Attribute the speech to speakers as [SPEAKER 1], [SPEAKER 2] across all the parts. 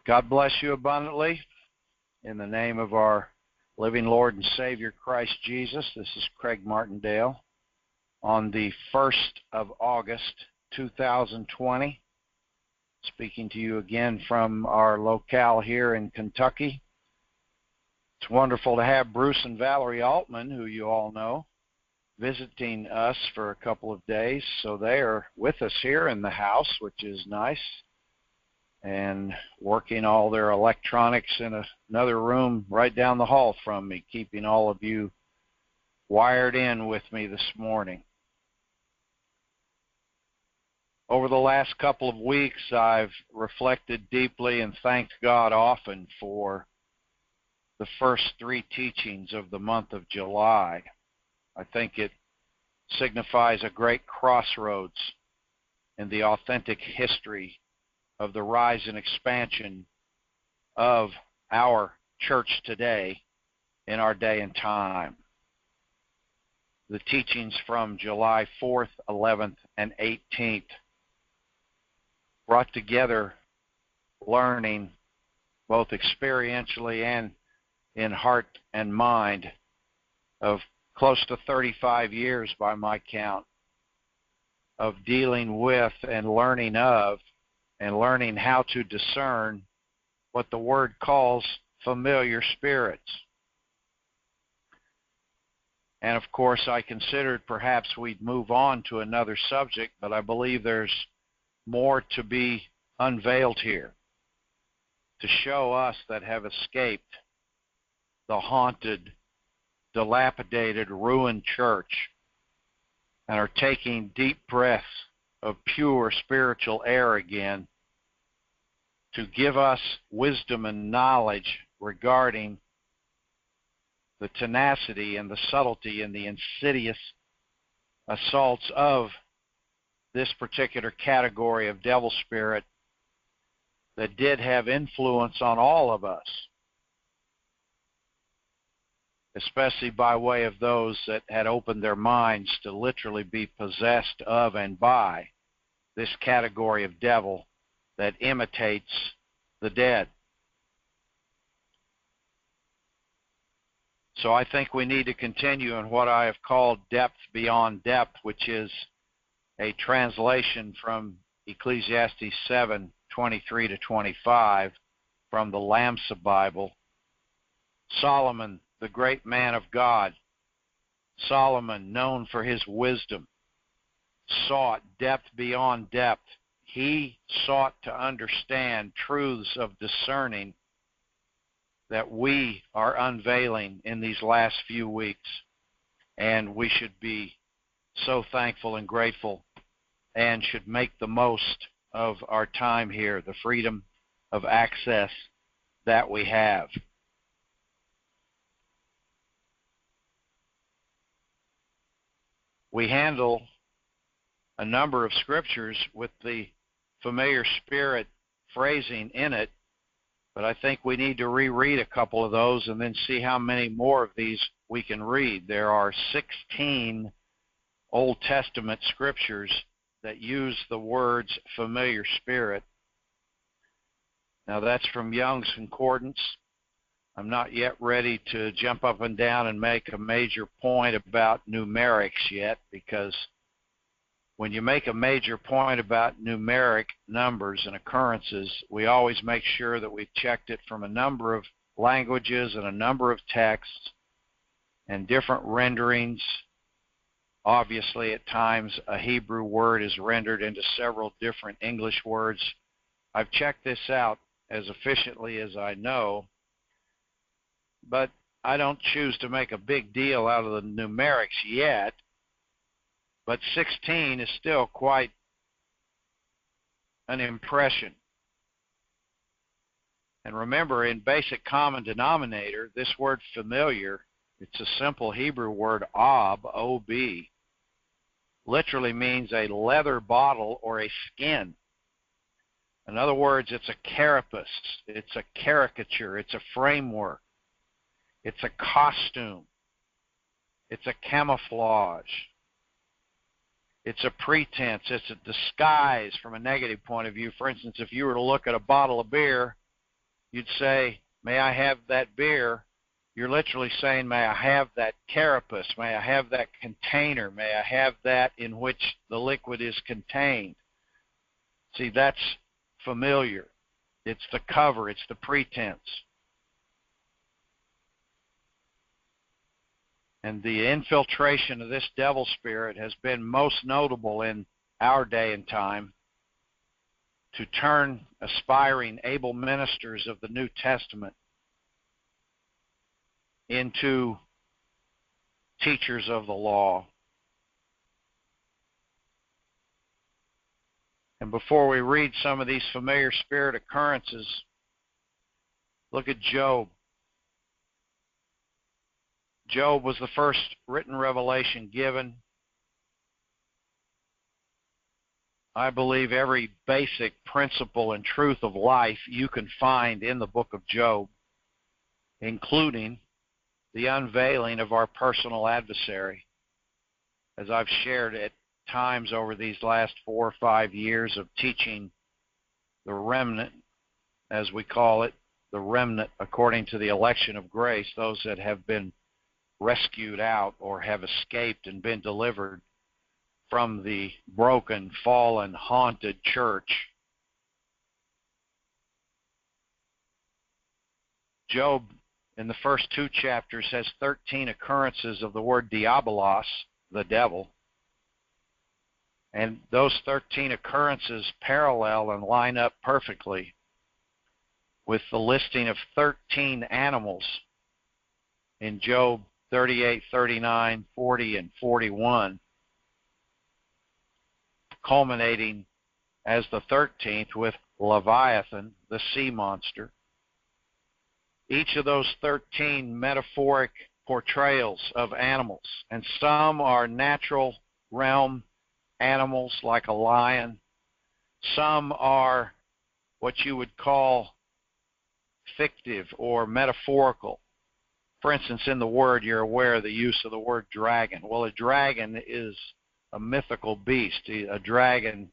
[SPEAKER 1] God bless you abundantly. In the name of our living Lord and Savior, Christ Jesus, this is Craig Martindale on the 1st of August, 2020, speaking to you again from our locale here in Kentucky. It's wonderful to have Bruce and Valerie Altman, who you all know, visiting us for a couple of days. So they are with us here in the house, which is nice, and working all their electronics in another room right down the hall from me, keeping all of you wired in with me this morning. Over the last couple of weeks, I've reflected deeply and thanked God often for the first three teachings of the month of July. I think it signifies a great crossroads in the authentic history of the rise and expansion of our church today in our day and time. The teachings from July 4th, 11th, and 18th brought together learning both experientially and in heart and mind of close to 35 years by my count of dealing with and learning of and learning how to discern what the Word calls familiar spirits. And of course, I considered perhaps we'd move on to another subject, but I believe there's more to be unveiled here to show us that have escaped the haunted, dilapidated, ruined church and are taking deep breaths of pure spiritual air again, to give us wisdom and knowledge regarding the tenacity and the subtlety and the insidious assaults of this particular category of devil spirit that did have influence on all of us, especially by way of those that had opened their minds to literally be possessed of and by this category of devil that imitates the dead. So I think we need to continue in what I have called depth beyond depth, which is a translation from Ecclesiastes 7:23 to 25 from the Lamsa Bible. Solomon, the great man of God, Solomon, known for his wisdom, sought depth beyond depth. He sought to understand truths of discerning that we are unveiling in these last few weeks. And we should be so thankful and grateful and should make the most of our time here, the freedom of access that we have. We handle a number of scriptures with the familiar spirit phrasing in it, but I think we need to reread a couple of those and then see how many more of these we can read. There are 16 Old Testament scriptures that use the words familiar spirit. Now that's from Young's Concordance. I'm not yet ready to jump up and down and make a major point about numerics yet, because when you make a major point about numeric numbers and occurrences, we always make sure that we've checked it from a number of languages and a number of texts and different renderings. Obviously, at times, a Hebrew word is rendered into several different English words. I've checked this out as efficiently as I know, but I don't choose to make a big deal out of the numerics yet. But 16 is still quite an impression. And remember, in basic common denominator, this word familiar, it's a simple Hebrew word, ob, O-B, literally means a leather bottle or a skin. In other words, it's a carapace, it's a caricature, it's a framework, it's a costume, it's a camouflage. It's a pretense. It's a disguise from a negative point of view. For instance, if you were to look at a bottle of beer you'd say, may I have that beer? You're literally saying, may I have that carapace? May I have that container? May I have that in which the liquid is contained? See, that's familiar. It's the cover. It's the pretense. And the infiltration of this devil spirit has been most notable in our day and time to turn aspiring, able ministers of the New Testament into teachers of the law. And before we read some of these familiar spirit occurrences, look at Job. Job was the first written revelation given. I believe every basic principle and truth of life you can find in the book of Job, including the unveiling of our personal adversary. As I've shared at times over these last 4 or 5 years of teaching the remnant, as we call it, the remnant according to the election of grace, those that have been rescued out or have escaped and been delivered from the broken, fallen, haunted church. Job, in the first 2 chapters, has 13 occurrences of the word diabolos, the devil. And those 13 occurrences parallel and line up perfectly with the listing of 13 animals in Job 38, 39, 40, and 41, culminating as the 13th with Leviathan, the sea monster. Each of those 13 metaphoric portrayals of animals, and some are natural realm animals like a lion. Some are what you would call fictive or metaphorical. For instance, in the word, you're aware of the use of the word dragon. Well, a dragon is a mythical beast. A dragon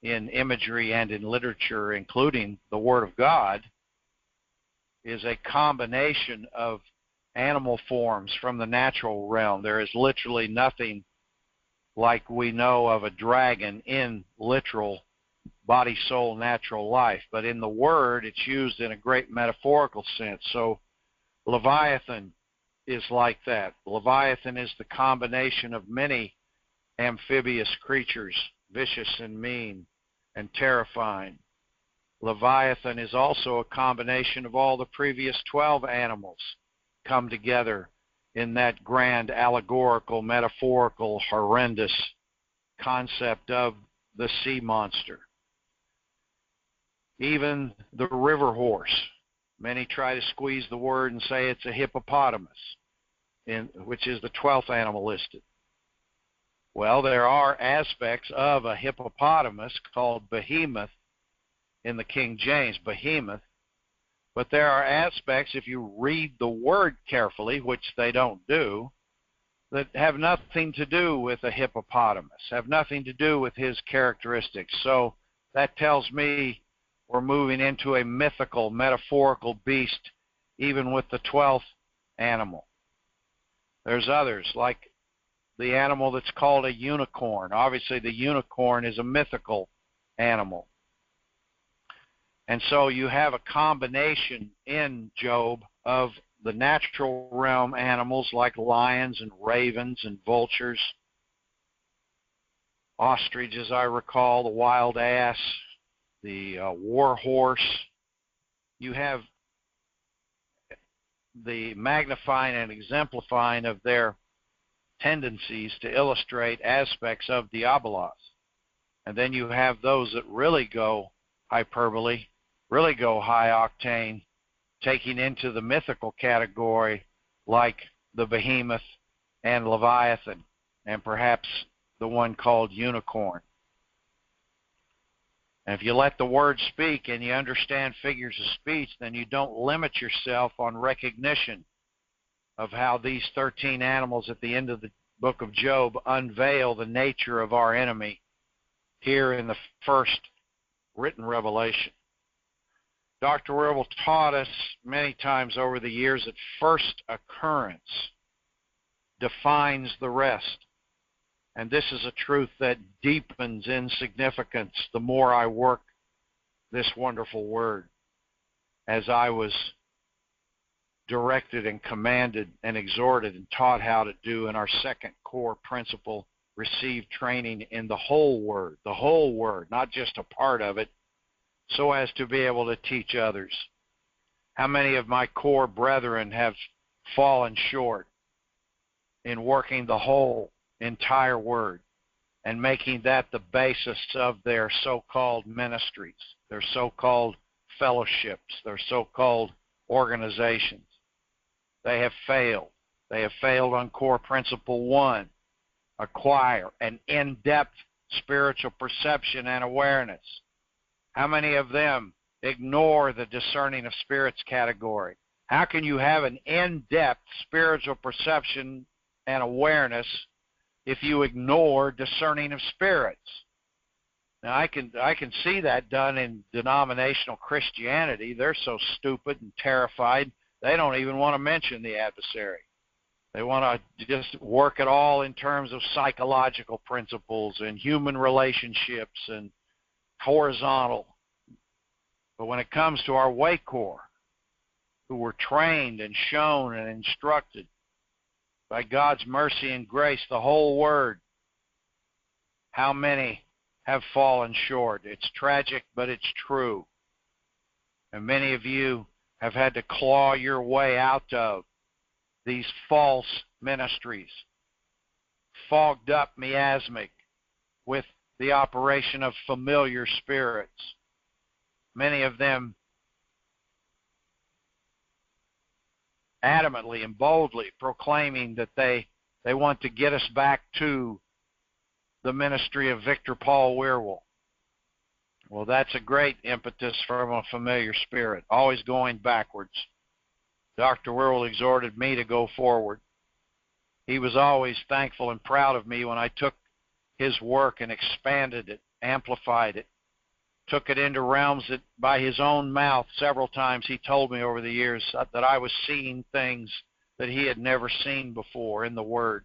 [SPEAKER 1] in imagery and in literature, including the Word of God, is a combination of animal forms from the natural realm. There is literally nothing like we know of a dragon in literal body, soul, natural life. But in the Word, it's used in a great metaphorical sense. So Leviathan is like that. Leviathan is the combination of many amphibious creatures, vicious and mean and terrifying. Leviathan is also a combination of all the previous 12 animals come together in that grand allegorical, metaphorical, horrendous concept of the sea monster. Even the river horse. Many try to squeeze the word and say it's a hippopotamus, which is the 12th animal listed. Well, there are aspects of a hippopotamus called behemoth in the King James, behemoth, but there are aspects, if you read the word carefully, which they don't do, that have nothing to do with a hippopotamus, have nothing to do with his characteristics. So that tells me we're moving into a mythical, metaphorical beast, even with the 12th animal. There's others, like the animal that's called a unicorn. Obviously, the unicorn is a mythical animal. And so you have a combination in Job of the natural realm animals like lions and ravens and vultures, ostrich, as I recall, the wild ass, the war horse. You have the magnifying and exemplifying of their tendencies to illustrate aspects of diabolos. And then you have those that really go hyperbole, really go high octane, taking into the mythical category like the behemoth and Leviathan, and perhaps the one called unicorn. And if you let the word speak and you understand figures of speech, then you don't limit yourself on recognition of how these 13 animals at the end of the book of Job unveil the nature of our enemy here in the first written revelation. Dr. Wirbel taught us many times over the years that first occurrence defines the rest. And this is a truth that deepens in significance the more I work this wonderful word, as I was directed and commanded and exhorted and taught how to do in our second core principle, receive training in the whole word, not just a part of it, so as to be able to teach others. How many of my core brethren have fallen short in working the whole entire word and making that the basis of their so-called ministries, their so-called fellowships, their so-called organizations? They have failed. They have failed on core principle 1, acquire an in-depth spiritual perception and awareness. How many of them ignore the discerning of spirits category? How can you have an in-depth spiritual perception and awareness if you ignore discerning of spirits? Now, I can see that done in denominational Christianity. They're so stupid and terrified, they don't even want to mention the adversary. They want to just work it all in terms of psychological principles and human relationships and horizontal. But when it comes to our way core, who were trained and shown and instructed by God's mercy and grace, the whole word, how many have fallen short? It's tragic, but it's true. And many of you have had to claw your way out of these false ministries, fogged up miasmic with the operation of familiar spirits. Many of them adamantly and boldly proclaiming that they want to get us back to the ministry of Victor Paul Wierwille. Well, that's a great impetus from a familiar spirit, always going backwards. Dr. Wierwille exhorted me to go forward. He was always thankful and proud of me when I took his work and expanded it, amplified it, took it into realms that by his own mouth several times he told me over the years that I was seeing things that he had never seen before in the Word.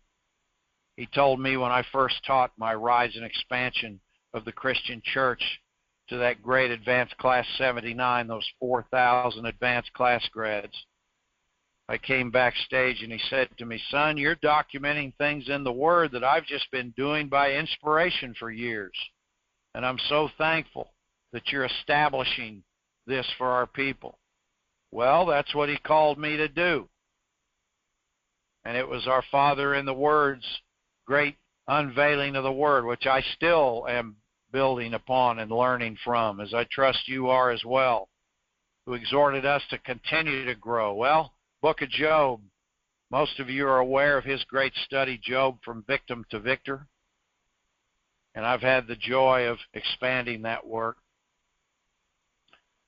[SPEAKER 1] He told me when I first taught my rise and expansion of the Christian church to that great advanced class 79, those 4,000 advanced class grads, I came backstage and he said to me, "Son, you're documenting things in the Word that I've just been doing by inspiration for years. And I'm so thankful that you're establishing this for our people." Well, that's what he called me to do. And it was our Father in the Word's great unveiling of the Word, which I still am building upon and learning from, as I trust you are as well, who exhorted us to continue to grow. Well, Book of Job, most of you are aware of his great study, Job from Victim to Victor. And I've had the joy of expanding that work.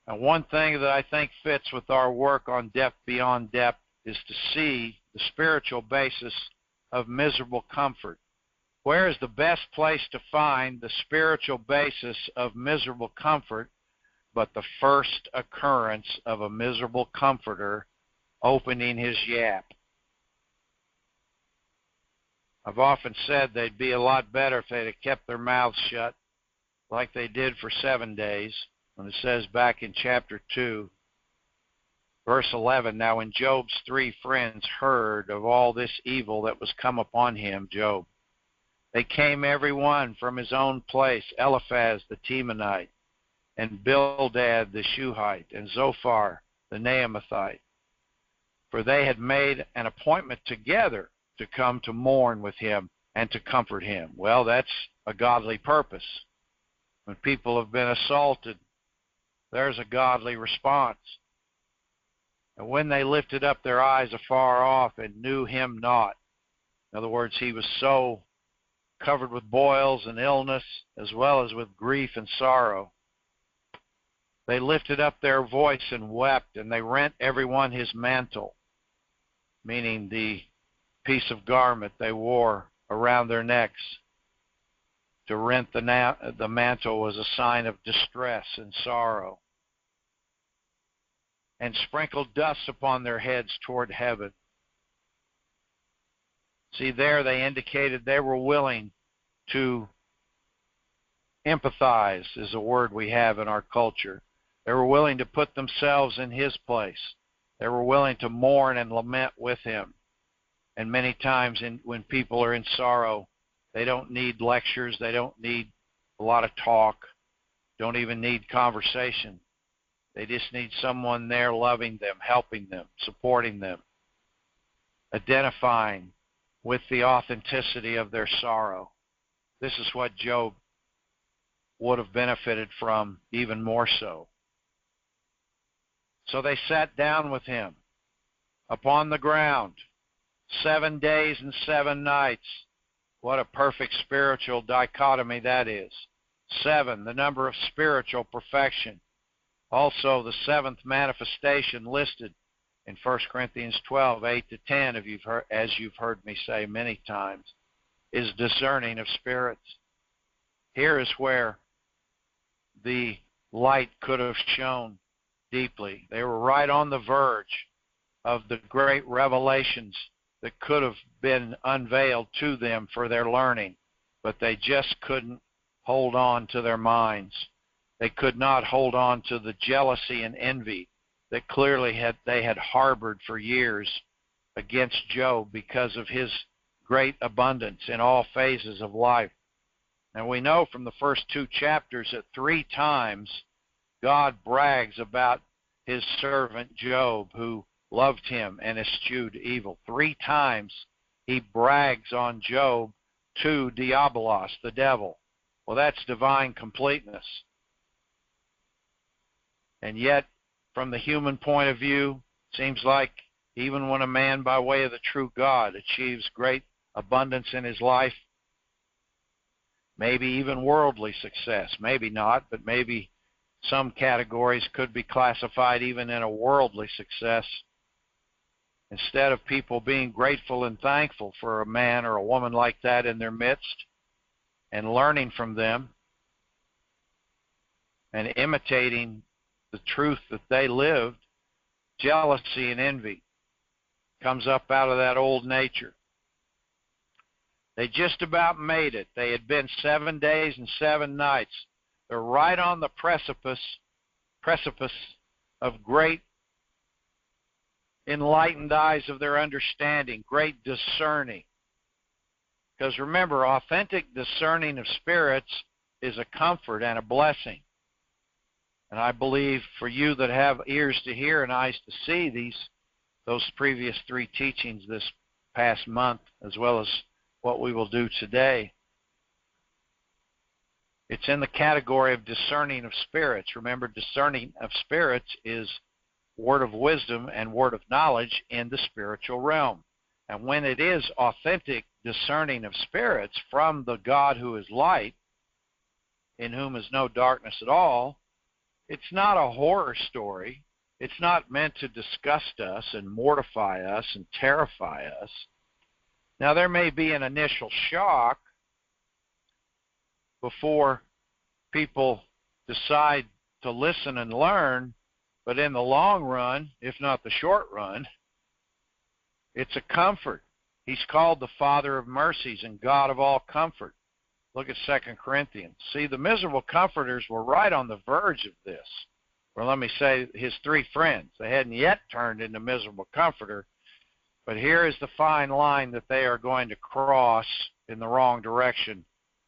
[SPEAKER 1] And one thing that I think fits with our work on Depth Beyond Depth is to see the spiritual basis of miserable comfort. Where is the best place to find the spiritual basis of miserable comfort but the first occurrence of a miserable comforter opening his yap? I've often said they'd be a lot better if they'd have kept their mouths shut like they did for 7 days. When it says back in chapter 2, verse 11, "Now when Job's 3 friends heard of all this evil that was come upon him," Job, "they came every one from his own place, Eliphaz the Temanite, and Bildad the Shuhite, and Zophar the Naamathite. For they had made an appointment together to come to mourn with him and to comfort him." Well, that's a godly purpose. When people have been assaulted, there's a godly response. And when they lifted up their eyes afar off and knew him not, in other words, he was so covered with boils and illness as well as with grief and sorrow, they lifted up their voice and wept, and they rent every one his mantle, meaning the piece of garment they wore around their necks. To rent the mantle was a sign of distress and sorrow. and sprinkled dust upon their heads toward heaven. See, there they indicated they were willing to empathize, is a word we have in our culture. They were willing to put themselves in his place. They were willing to mourn and lament with him. And many times when people are in sorrow, they don't need lectures. They don't need a lot of talk. Don't even need conversation. They just need someone there loving them, helping them, supporting them, identifying with the authenticity of their sorrow. This is what Job would have benefited from even more so. So they sat down with him upon the ground 7 days and 7 nights. What a perfect spiritual dichotomy that is. 7, the number of spiritual perfection. Also, the 7th manifestation listed in 1 Corinthians 12, 8-10, as you've heard me say many times, is discerning of spirits. Here is where the light could have shone deeply. They were right on the verge of the great revelations that could have been unveiled to them for their learning, but they just couldn't hold on to their minds. They could not hold on to the jealousy and envy that clearly they had harbored for years against Job because of his great abundance in all phases of life. And we know from the first 2 chapters that 3 times God brags about his servant Job, who loved him and eschewed evil. 3 times he brags on Job to Diabolos, the devil. Well, that's divine completeness. And yet, from the human point of view, seems like even when a man by way of the true God achieves great abundance in his life, maybe even worldly success, maybe not, but maybe some categories could be classified even in a worldly success. Instead of people being grateful and thankful for a man or a woman like that in their midst and learning from them and imitating the truth that they lived, jealousy and envy comes up out of that old nature. They just about made it. They had been 7 days and 7 nights. They're right on the precipice of great enlightened eyes of their understanding, great discerning. Because remember, authentic discerning of spirits is a comfort and a blessing. And I believe for you that have ears to hear and eyes to see those previous 3 teachings this past month, as well as what we will do today, it's in the category of discerning of spirits. Remember, discerning of spirits is word of wisdom and word of knowledge in the spiritual realm. And when it is authentic discerning of spirits from the God who is light, in whom is no darkness at all, it's not a horror story. It's not meant to disgust us and mortify us and terrify us. Now, there may be an initial shock before people decide to listen and learn, but in the long run, if not the short run, it's a comfort. He's called the Father of mercies and God of all comfort. Look at 2 Corinthians. See, the miserable comforters were right on the verge of this. Or let me say, his 3 friends. They hadn't yet turned into miserable comforter, but here is the fine line that they are going to cross in the wrong direction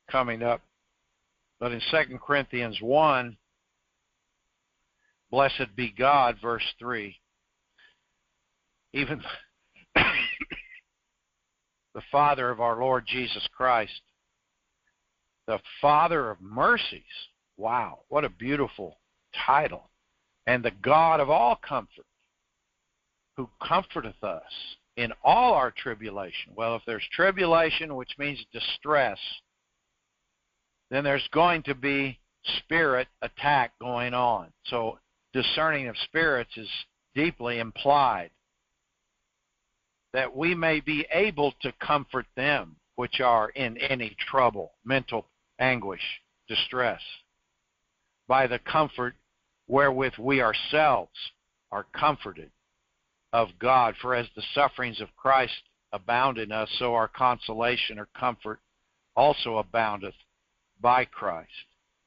[SPEAKER 1] coming up. But in 2 Corinthians 1, blessed be God, verse 3, even the Father of our Lord Jesus Christ, the Father of mercies. Wow, what a beautiful title. And the God of all comfort, who comforteth us in all our tribulation. Well, if there's tribulation, which means distress, then there's going to be spirit attack going on. So discerning of spirits is deeply implied, that we may be able to comfort them which are in any trouble, mental anguish, distress, by the comfort wherewith we ourselves are comforted of God. For as the sufferings of Christ abound in us, so our consolation or comfort also aboundeth by Christ.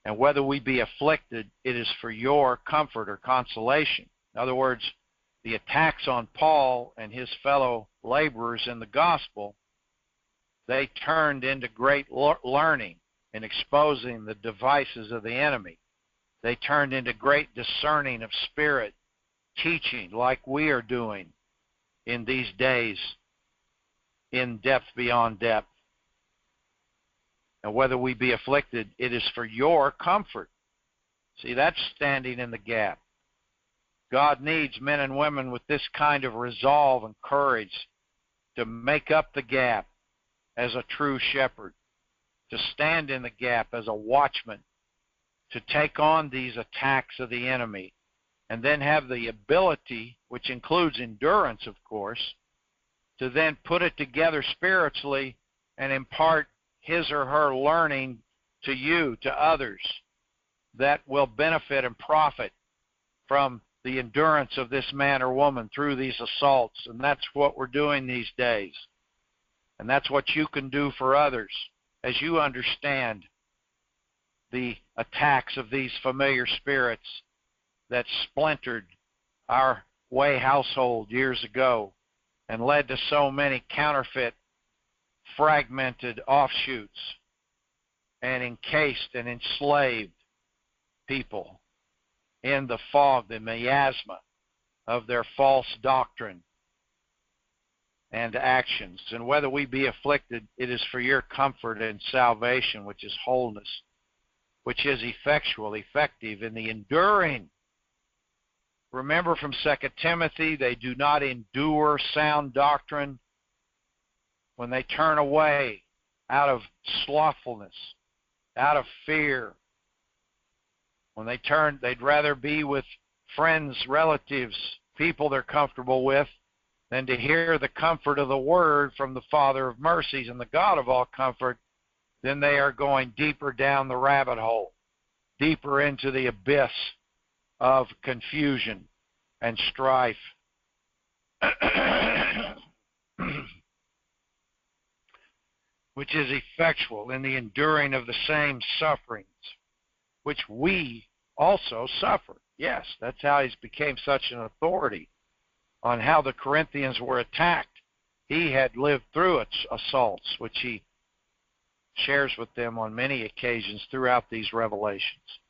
[SPEAKER 1] And whether we be afflicted, it is for your comfort or consolation. In other words, the attacks on Paul and his fellow laborers in the gospel, they turned into great learning in exposing the devices of the enemy. They turned into great discerning of spirit, teaching like we are doing in these days, in depth beyond depth. And whether we be afflicted, it is for your comfort. See, that's standing in the gap. God needs men and women with this kind of resolve and courage to make up the gap as a true shepherd, to stand in the gap as a watchman, to take on these attacks of the enemy, and then have the ability, which includes endurance, of course, to then put it together spiritually and impart his or her learning to you, to others, that will benefit and profit from the endurance of this man or woman through these assaults. And that's what we're doing these days. And that's what you can do for others as you understand the attacks of these familiar spirits that splintered our Way household years ago and led to so many counterfeit, fragmented offshoots and encased and enslaved people in the fog, the miasma of their false doctrine and actions. And whether we be afflicted, it is for your comfort and salvation, which is wholeness, which is effectual, effective in the enduring. Remember from 2 Timothy, they do not endure sound doctrine when they turn away out of slothfulness, out of fear. When they turn, they'd rather be with friends, relatives, people they're comfortable with, than to hear the comfort of the Word from the Father of mercies and the God of all comfort. Then they are going deeper down the rabbit hole, deeper into the abyss of confusion and strife. Which is effectual in the enduring of the same sufferings, which we also suffer. Yes, that's how he became such an authority on how the Corinthians were attacked. He had lived through assaults, which he shares with them on many occasions throughout these revelations.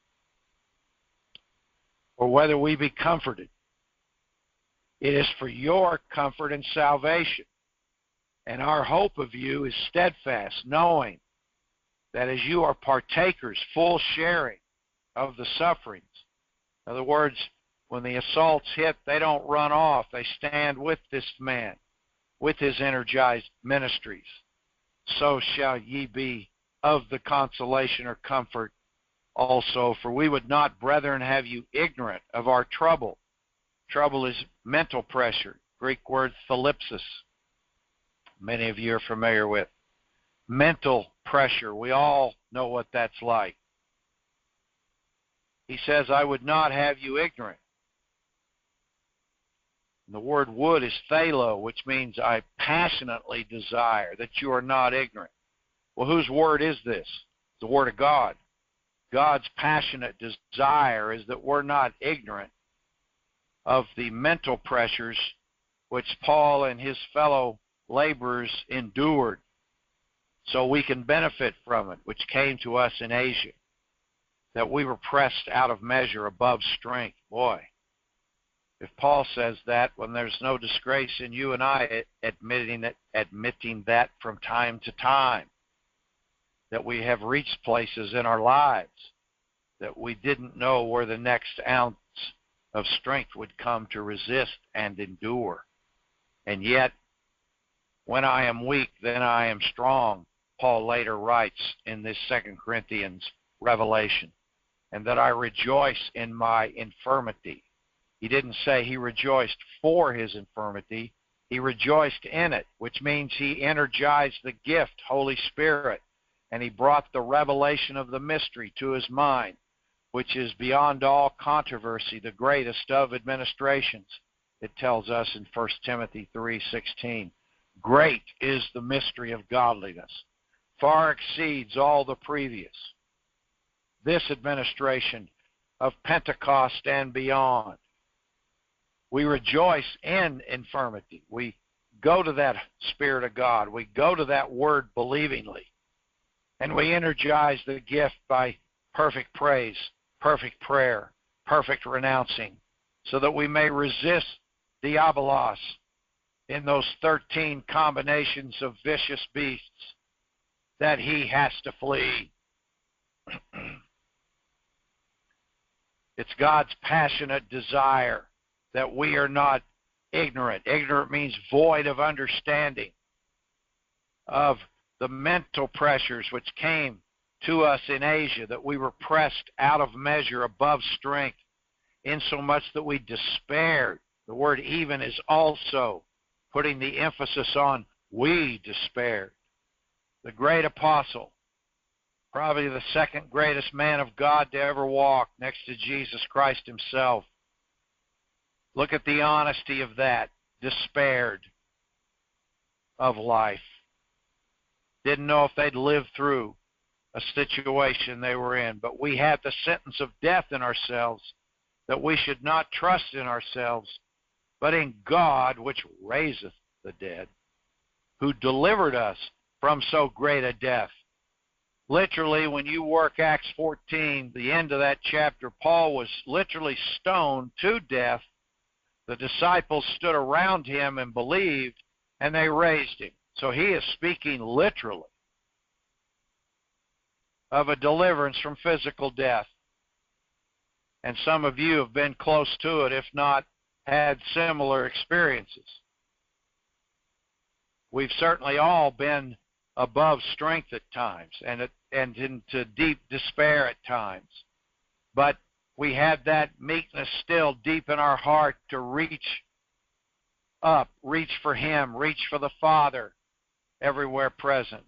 [SPEAKER 1] Or whether we be comforted, it is for your comfort and salvation. And our hope of you is steadfast, knowing that as you are partakers, full sharing of the sufferings. In other words, when the assaults hit, they don't run off. They stand with this man, with his energized ministries. So shall ye be of the consolation or comfort also. For we would not, brethren, have you ignorant of our trouble. Trouble is mental pressure. Greek word thalipsis. Many of you are familiar with. Mental pressure. We all know what that's like. He says, I would not have you ignorant. And the word would is thalo, which means I passionately desire that you are not ignorant. Well, whose word is this? The word of God. God's passionate desire is that we're not ignorant of the mental pressures which Paul and his fellow laborers endured, so we can benefit from it, which came to us in Asia, that we were pressed out of measure above strength. Boy, if Paul says that, when there's no disgrace in you and I admitting that from time to time, that we have reached places in our lives that we didn't know where the next ounce of strength would come to resist and endure. And yet, when I am weak, then I am strong, Paul later writes in this 2 Corinthians revelation, and that I rejoice in my infirmity. He didn't say he rejoiced for his infirmity. He rejoiced in it, which means he energized the gift, Holy Spirit, and he brought the revelation of the mystery to his mind, which is beyond all controversy, the greatest of administrations, it tells us in 1 Timothy 3:16. Great is the mystery of godliness, far exceeds all the previous. This administration of Pentecost and beyond. We rejoice in infirmity. We go to that Spirit of God. We go to that Word believingly. And we energize the gift by perfect praise, perfect prayer, perfect renouncing, so that we may resist Diabolos in those 13 combinations of vicious beasts that he has to flee. It's God's passionate desire that we are not ignorant. Ignorant means void of understanding of the mental pressures which came to us in Asia, that we were pressed out of measure above strength, insomuch that we despaired. The word even is also putting the emphasis on we despaired. The great apostle, probably the second greatest man of God to ever walk next to Jesus Christ himself. Look at the honesty of that. Despaired of life. Didn't know if they'd live through a situation they were in. But we had the sentence of death in ourselves, that we should not trust in ourselves, but in God which raiseth the dead, who delivered us from so great a death. Literally, when you work Acts 14, the end of that chapter, Paul was literally stoned to death. The disciples stood around him and believed, and they raised him. So he is speaking literally of a deliverance from physical death. And some of you have been close to it, if not had similar experiences. We've certainly all been above strength at times and into deep despair at times. But we had that meekness still deep in our heart to reach up, reach for Him, reach for the Father everywhere present,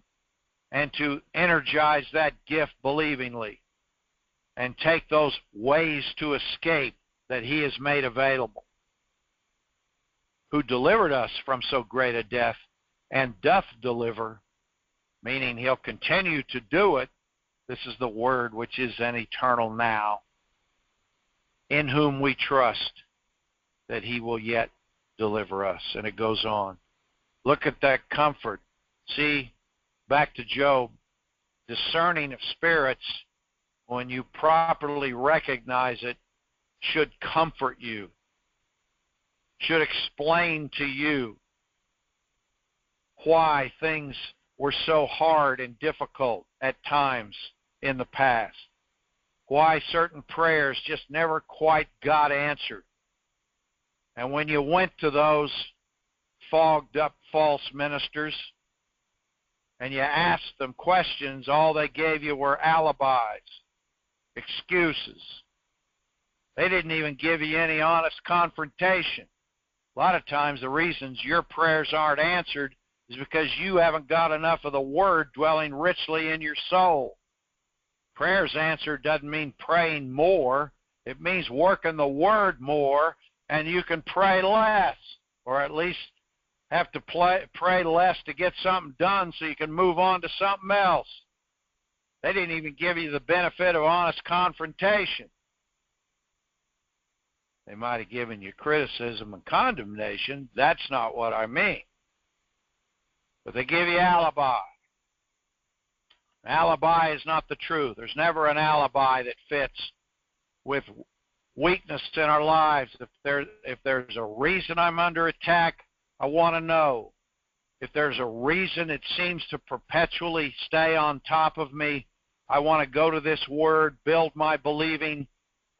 [SPEAKER 1] and to energize that gift believingly and take those ways to escape that He has made available, who delivered us from so great a death and doth deliver, meaning He'll continue to do it. This is the Word which is an eternal now, in whom we trust that He will yet deliver us. And it goes on. Look at that comfort. See, back to Job, discerning of spirits, when you properly recognize it, should comfort you, should explain to you why things were so hard and difficult at times in the past, why certain prayers just never quite got answered. And when you went to those fogged up false ministers and you asked them questions, all they gave you were alibis, excuses. They didn't even give you any honest confrontation. A lot of times the reasons your prayers aren't answered is because you haven't got enough of the Word dwelling richly in your soul. Prayers answered doesn't mean praying more. It means working the Word more, and you can pray less, or at least have to pray less to get something done so you can move on to something else. They didn't even give you the benefit of honest confrontation. They might have given you criticism and condemnation. That's not what I mean. But they give you alibi. An alibi is not the truth. There's never an alibi that fits with weakness in our lives. If there's a reason I'm under attack, I want to know. If there's a reason it seems to perpetually stay on top of me, I want to go to this Word, build my believing.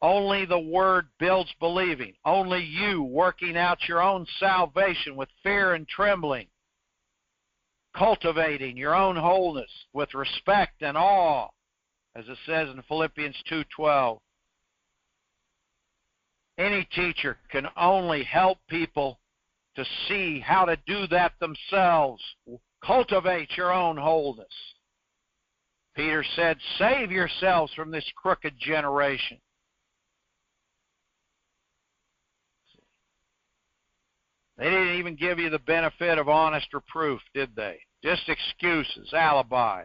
[SPEAKER 1] Only the Word builds believing. Only you working out your own salvation with fear and trembling, cultivating your own wholeness with respect and awe, as it says in Philippians 2:12. Any teacher can only help people to see how to do that themselves. Cultivate your own wholeness. Peter said, save yourselves from this crooked generation. They didn't even give you the benefit of honest reproof, did they? Just excuses, alibi.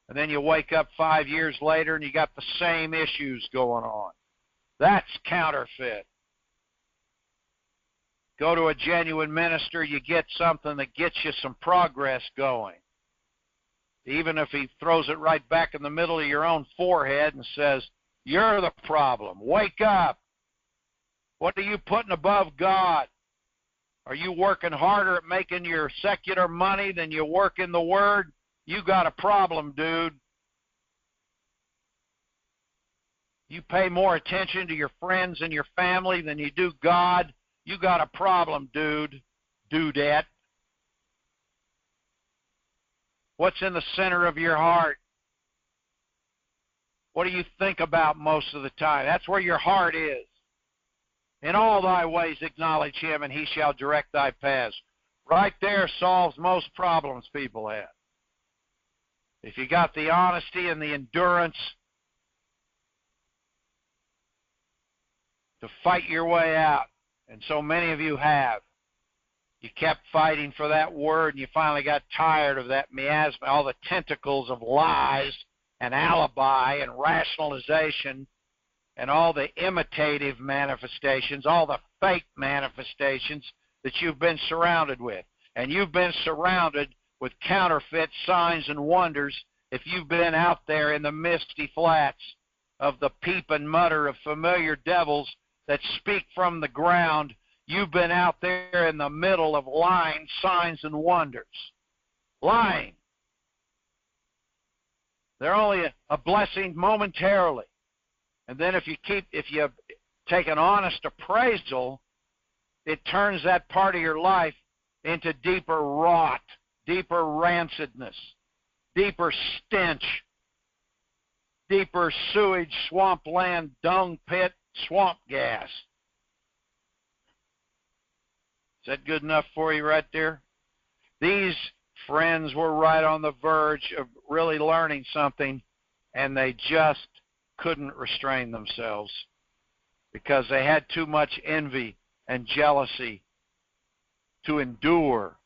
[SPEAKER 1] And then you wake up 5 years later and you got the same issues going on. That's counterfeit. Go to a genuine minister, you get something that gets you some progress going. Even if he throws it right back in the middle of your own forehead and says, you're the problem. Wake up. What are you putting above God? Are you working harder at making your secular money than you work in the Word? You got a problem, dude. You pay more attention to your friends and your family than you do God. You got a problem, dude. Dudette. What's in the center of your heart? What do you think about most of the time? That's where your heart is. In all thy ways acknowledge him, and he shall direct thy paths. Right there solves most problems people have. If you got the honesty and the endurance to fight your way out, and so many of you have, you kept fighting for that word, and you finally got tired of that miasma, all the tentacles of lies and alibi and rationalization and all the imitative manifestations, all the fake manifestations that you've been surrounded with. And you've been surrounded with counterfeit signs and wonders if you've been out there in the misty flats of the peep and mutter of familiar devils that speak from the ground. You've been out there in the middle of lying signs and wonders. Lying. They're only a blessing momentarily. And then if you take an honest appraisal, it turns that part of your life into deeper rot, deeper rancidness, deeper stench, deeper sewage, swampland, dung pit, swamp gas. Is that good enough for you right there? These friends were right on the verge of really learning something, and they just couldn't restrain themselves because they had too much envy and jealousy to endure.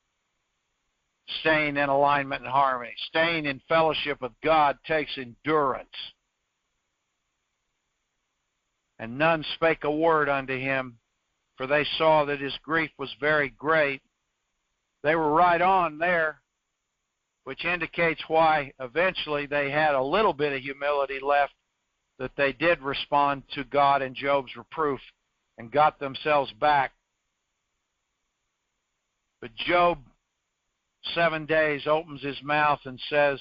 [SPEAKER 1] Staying in alignment and harmony, staying in fellowship with God takes endurance. And none spake a word unto him, for they saw that his grief was very great. They were right on there, which indicates why eventually they had a little bit of humility left, that they did respond to God and Job's reproof and got themselves back. But Job, 7 days, opens his mouth and says,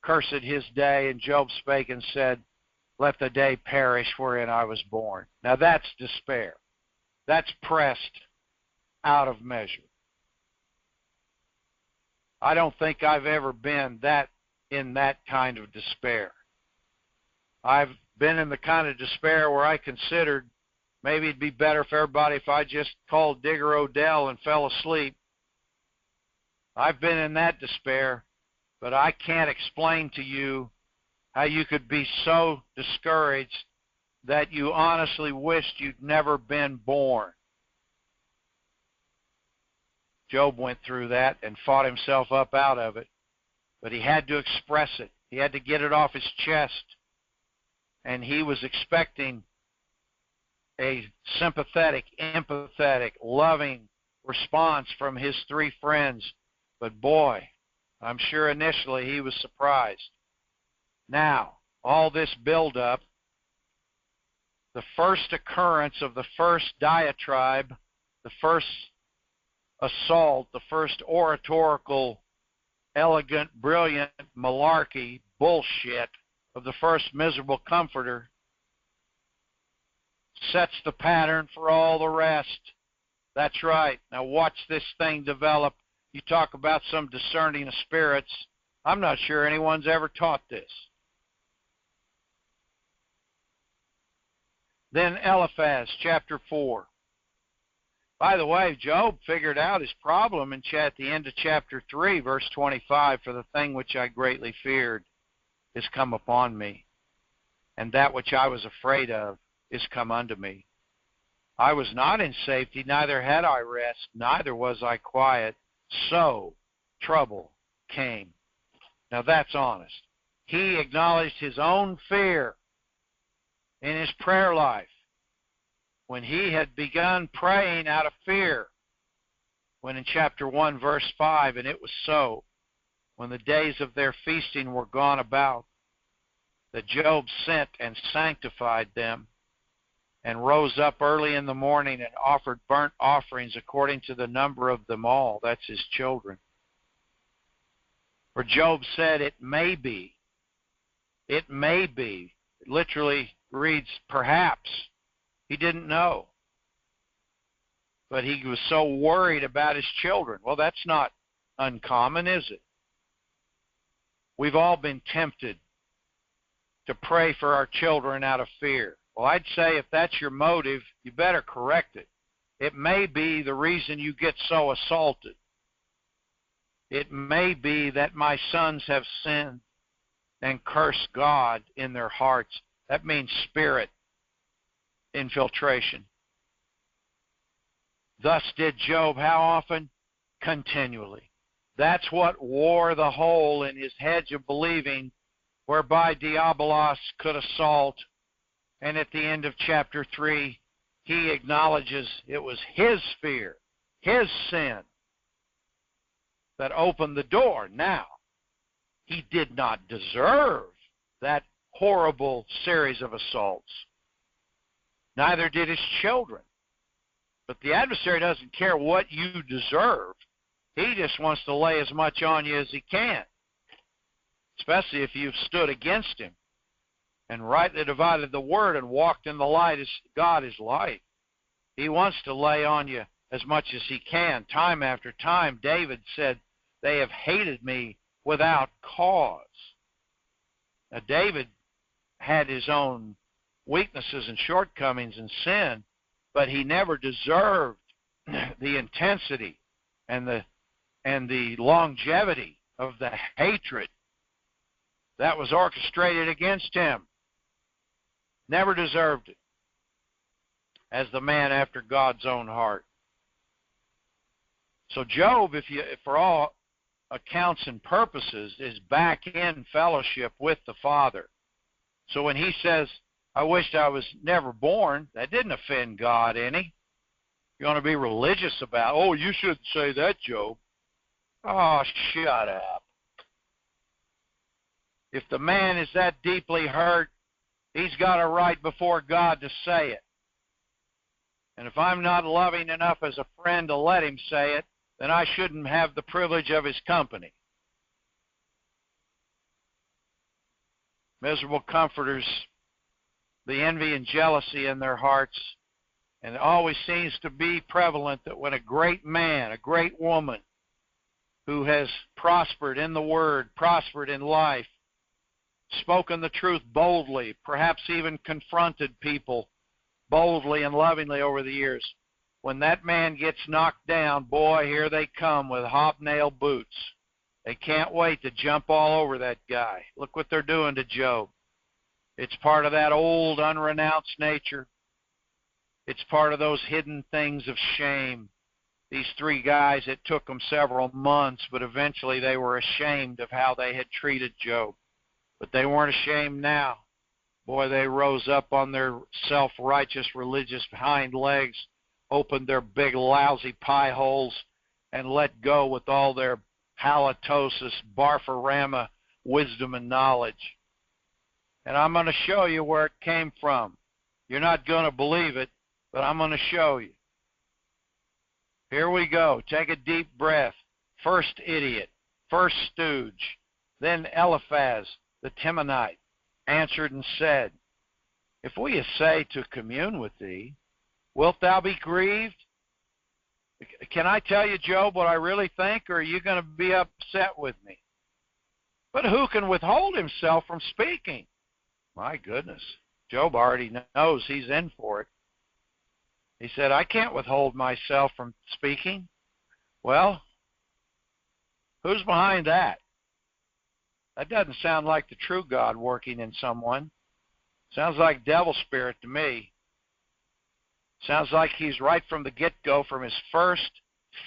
[SPEAKER 1] cursed his day, and Job spake and said, let the day perish wherein I was born. Now that's despair. That's pressed out of measure. I don't think I've ever been in that kind of despair. I've been in the kind of despair where I considered maybe it'd be better for everybody if I just called Digger Odell and fell asleep. I've been in that despair, but I can't explain to you how you could be so discouraged that you honestly wished you'd never been born. Job went through that and fought himself up out of it, but he had to express it. He had to get it off his chest, and he was expecting a sympathetic, empathetic, loving response from his 3 friends. But boy, I'm sure initially he was surprised. Now, all this buildup, the first occurrence of the first diatribe, the first assault, the first oratorical, elegant, brilliant malarkey, bullshit of the first miserable comforter sets the pattern for all the rest. That's right. Now watch this thing develop. You talk about some discerning of spirits. I'm not sure anyone's ever taught this. Then Eliphaz, chapter 4. By the way, Job figured out his problem at the end of chapter 3, verse 25, for the thing which I greatly feared. is come upon me, and that which I was afraid of is come unto me. I was not in safety, neither had I rest, neither was I quiet, so trouble came. Now that's honest. He acknowledged his own fear in his prayer life when he had begun praying out of fear, when in chapter 1, verse 5, and it was so, when the days of their feasting were gone about, that Job sent and sanctified them, and rose up early in the morning and offered burnt offerings according to the number of them all. That's his children. For Job said, it may be. It may be. It literally reads, perhaps. He didn't know. But he was so worried about his children. Well, that's not uncommon, is it? We've all been tempted to pray for our children out of fear. Well, I'd say if that's your motive, you better correct it. It may be the reason you get so assaulted. It may be that my sons have sinned and cursed God in their hearts. That means spirit infiltration. Thus did Job how often? Continually. That's what wore the hole in his hedge of believing, whereby Diabolos could assault. And at the end of chapter 3, he acknowledges it was his fear, his sin, that opened the door. Now, he did not deserve that horrible series of assaults. Neither did his children. But the adversary doesn't care what you deserve. He just wants to lay as much on you as he can, especially if you've stood against him and rightly divided the word and walked in the light as God is light. He wants to lay on you as much as he can. Time after time, David said, they have hated me without cause. Now, David had his own weaknesses and shortcomings and sin, but he never deserved the intensity and the longevity of the hatred that was orchestrated against him. Never deserved it as the man after God's own heart. So Job, if for all accounts and purposes, is back in fellowship with the Father. So when he says, I wished I was never born, that didn't offend God any. You're going to be religious about, oh, you shouldn't say that, Job. Oh, shut up. If the man is that deeply hurt, he's got a right before God to say it. And if I'm not loving enough as a friend to let him say it, then I shouldn't have the privilege of his company. Miserable comforters, the envy and jealousy in their hearts, and it always seems to be prevalent that when a great man, a great woman, who has prospered in the Word, prospered in life, spoken the truth boldly, perhaps even confronted people boldly and lovingly over the years, when that man gets knocked down, boy, here they come with hobnail boots. They can't wait to jump all over that guy. Look what they're doing to Job. It's part of that old, unrenounced nature. It's part of those hidden things of shame. These three guys, it took them several months, but eventually they were ashamed of how they had treated Job. But they weren't ashamed now. Boy, they rose up on their self-righteous religious hind legs, opened their big lousy pie holes, and let go with all their halitosis, barfarama, wisdom and knowledge. And I'm going to show you where it came from. You're not going to believe it, but I'm going to show you. Here we go. Take a deep breath. First idiot, first stooge. Then Eliphaz, the Temanite, answered and said, if we essay to commune with thee, wilt thou be grieved? Can I tell you, Job, what I really think, or are you going to be upset with me? But who can withhold himself from speaking? My goodness. Job already knows he's in for it. He said, I can't withhold myself from speaking. Well, who's behind that? That doesn't sound like the true God working in someone. Sounds like devil spirit to me. Sounds like he's right from the get-go, from his first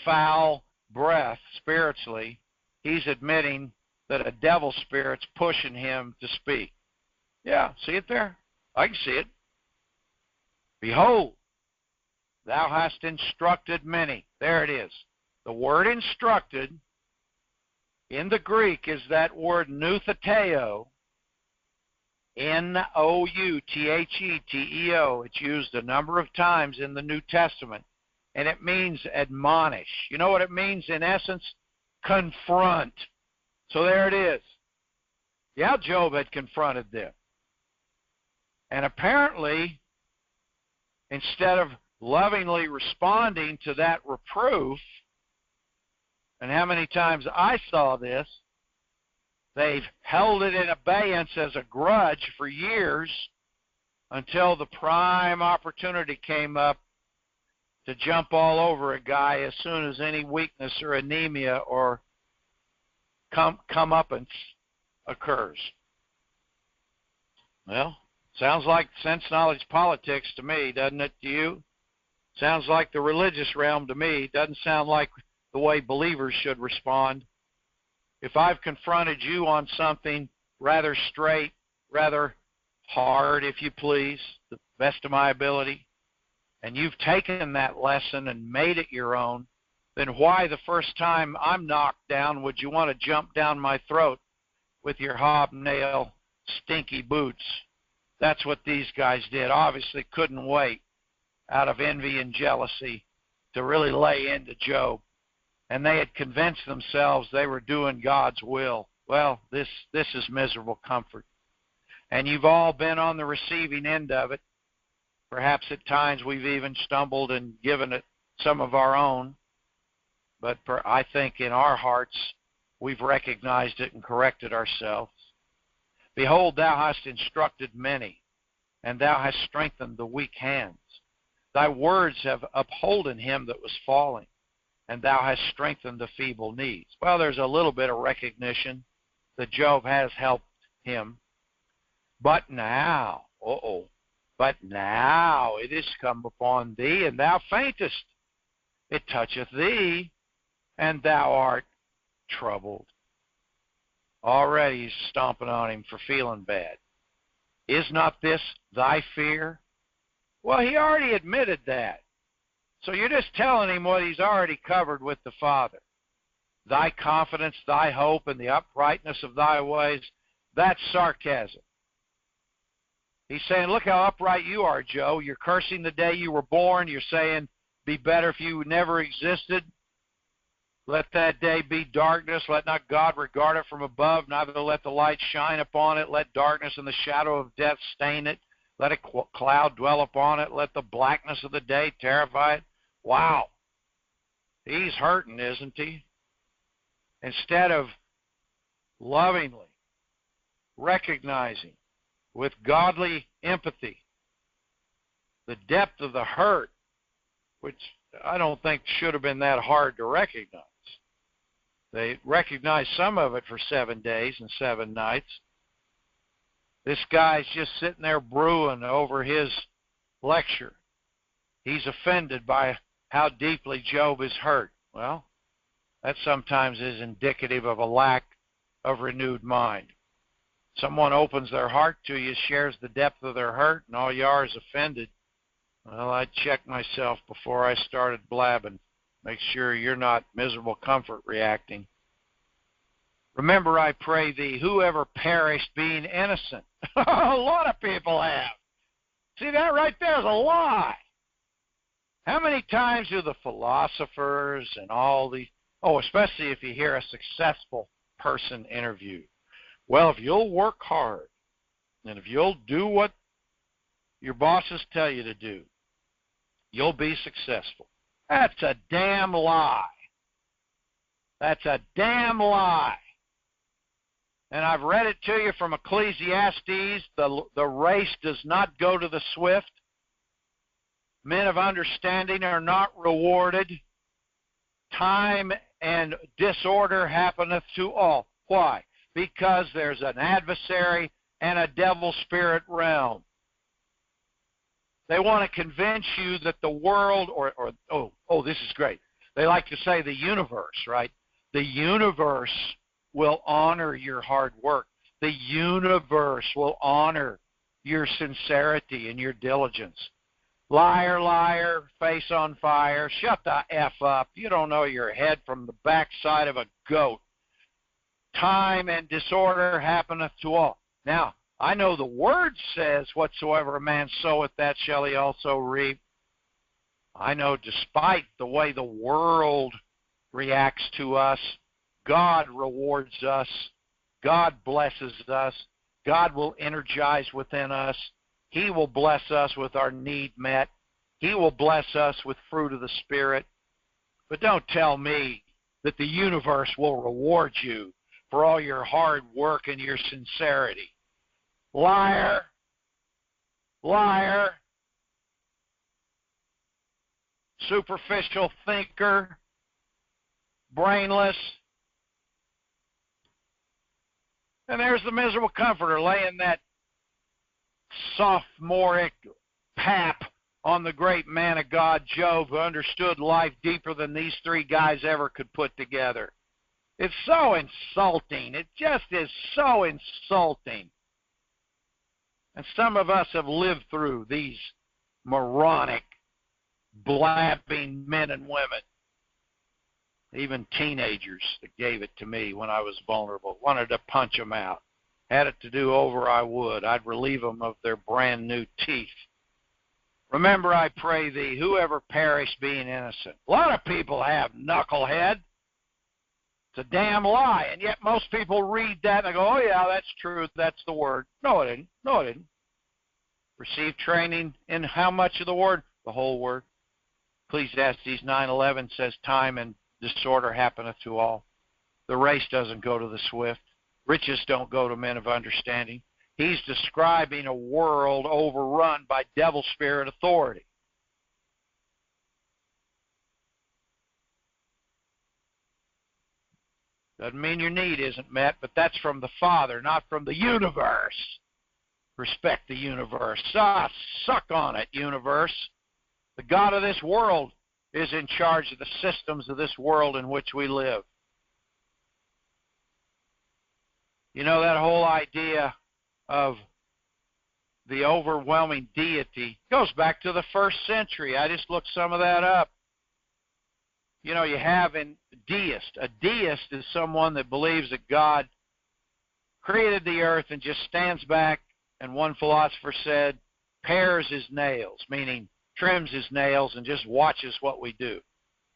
[SPEAKER 1] foul breath spiritually, he's admitting that a devil spirit's pushing him to speak. Yeah, see it there? I can see it. Behold, thou hast instructed many. There it is. The word instructed in the Greek is that word noutheteo, Noutheteo. It's used a number of times in the New Testament, and it means admonish. You know what it means in essence? Confront. So there it is. Yeah, Job had confronted them. And apparently, instead of lovingly responding to that reproof, and how many times I saw this, they've held it in abeyance as a grudge for years until the prime opportunity came up to jump all over a guy as soon as any weakness or anemia or comeuppance occurs. Well, sounds like sense, knowledge, politics to me, doesn't it to you? Sounds like the religious realm to me. Doesn't sound like the way believers should respond. If I've confronted you on something rather straight, rather hard, if you please, the best of my ability, and you've taken that lesson and made it your own, then why the first time I'm knocked down would you want to jump down my throat with your hobnail stinky boots? That's what these guys did. Obviously couldn't wait out of envy and jealousy to really lay into Job. And they had convinced themselves they were doing God's will. Well, this is miserable comfort. And you've all been on the receiving end of it. Perhaps at times we've even stumbled and given it some of our own. But I think in our hearts we've recognized it and corrected ourselves. Behold, thou hast instructed many, and thou hast strengthened the weak hands. Thy words have upholden him that was falling, and thou hast strengthened the feeble knees. Well, there's a little bit of recognition that Job has helped him. But now, but now it is come upon thee, and thou faintest. It toucheth thee, and thou art troubled. Already he's stomping on him for feeling bad. Is not this thy fear? Well, he already admitted that. So you're just telling him what he's already covered with the Father. Thy confidence, thy hope, and the uprightness of thy ways, that's sarcasm. He's saying, look how upright you are, Joe. You're cursing the day you were born. You're saying, be better if you never existed. Let that day be darkness. Let not God regard it from above, neither let the light shine upon it. Let darkness and the shadow of death stain it. Let a cloud dwell upon it. Let the blackness of the day terrify it. Wow. He's hurting, isn't he? Instead of lovingly recognizing with godly empathy the depth of the hurt, which I don't think should have been that hard to recognize. They recognized some of it for 7 days and 7 nights. This guy's just sitting there brewing over his lecture. He's offended by how deeply Job is hurt. Well, that sometimes is indicative of a lack of renewed mind. Someone opens their heart to you, shares the depth of their hurt, and all you are is offended. Well, I'd check myself before I started blabbing. Make sure you're not miserable comfort reacting. Remember, I pray thee, whoever perished being innocent. A lot of people have. See, that right there is a lie. How many times do the philosophers and all the, especially if you hear a successful person interviewed. Well, if you'll work hard, and if you'll do what your bosses tell you to do, you'll be successful. That's a damn lie. That's a damn lie. And I've read it to you from Ecclesiastes. The race does not go to the swift. Men of understanding are not rewarded. Time and disorder happeneth to all. Why? because there's an adversary and a devil spirit realm. They want to convince you that the world, this is great. They like to say the universe, right? The universe will honor your hard work. The universe will honor your sincerity and your diligence. Liar, liar, face on fire, shut the F up. You don't know your head from the backside of a goat. Time and disorder happeneth to all. Now, I know the word says, whatsoever a man soweth, that shall he also reap. I know despite the way the world reacts to us, God rewards us. God blesses us. God will energize within us. He will bless us with our need met. He will bless us with fruit of the Spirit. But don't tell me that the universe will reward you for all your hard work and your sincerity. Liar, liar, superficial thinker, brainless. And there's the miserable comforter laying that sophomoric pap on the great man of God, Job, who understood life deeper than these three guys ever could put together. It's so insulting. It just is so insulting. And some of us have lived through these moronic, blabbing men and women. Even teenagers that gave it to me when I was vulnerable. Wanted to punch them out. Had it to do over, I would. I'd relieve them of their brand new teeth. Remember, I pray thee, whoever perish being innocent. A lot of people have knucklehead. It's a damn lie. And yet most people read that and they go, oh, yeah, that's true. That's the word. No, it didn't. No, it didn't. Receive training in how much of the word? The whole word. Ecclesiastes 9:11 says, time and disorder happeneth to all. The race doesn't go to the swift. Riches don't go to men of understanding. He's describing a world overrun by devil spirit authority. Doesn't mean your need isn't met, but that's from the Father, not from the universe. Respect the universe. Suck on it, universe. The God of this world is in charge of the systems of this world in which we live. You know, that whole idea of the overwhelming deity goes back to the 1st century. I just looked some of that up. You know, you have a deist. A deist is someone that believes that God created the earth and just stands back, and one philosopher said, pares his nails, meaning trims his nails and just watches what we do.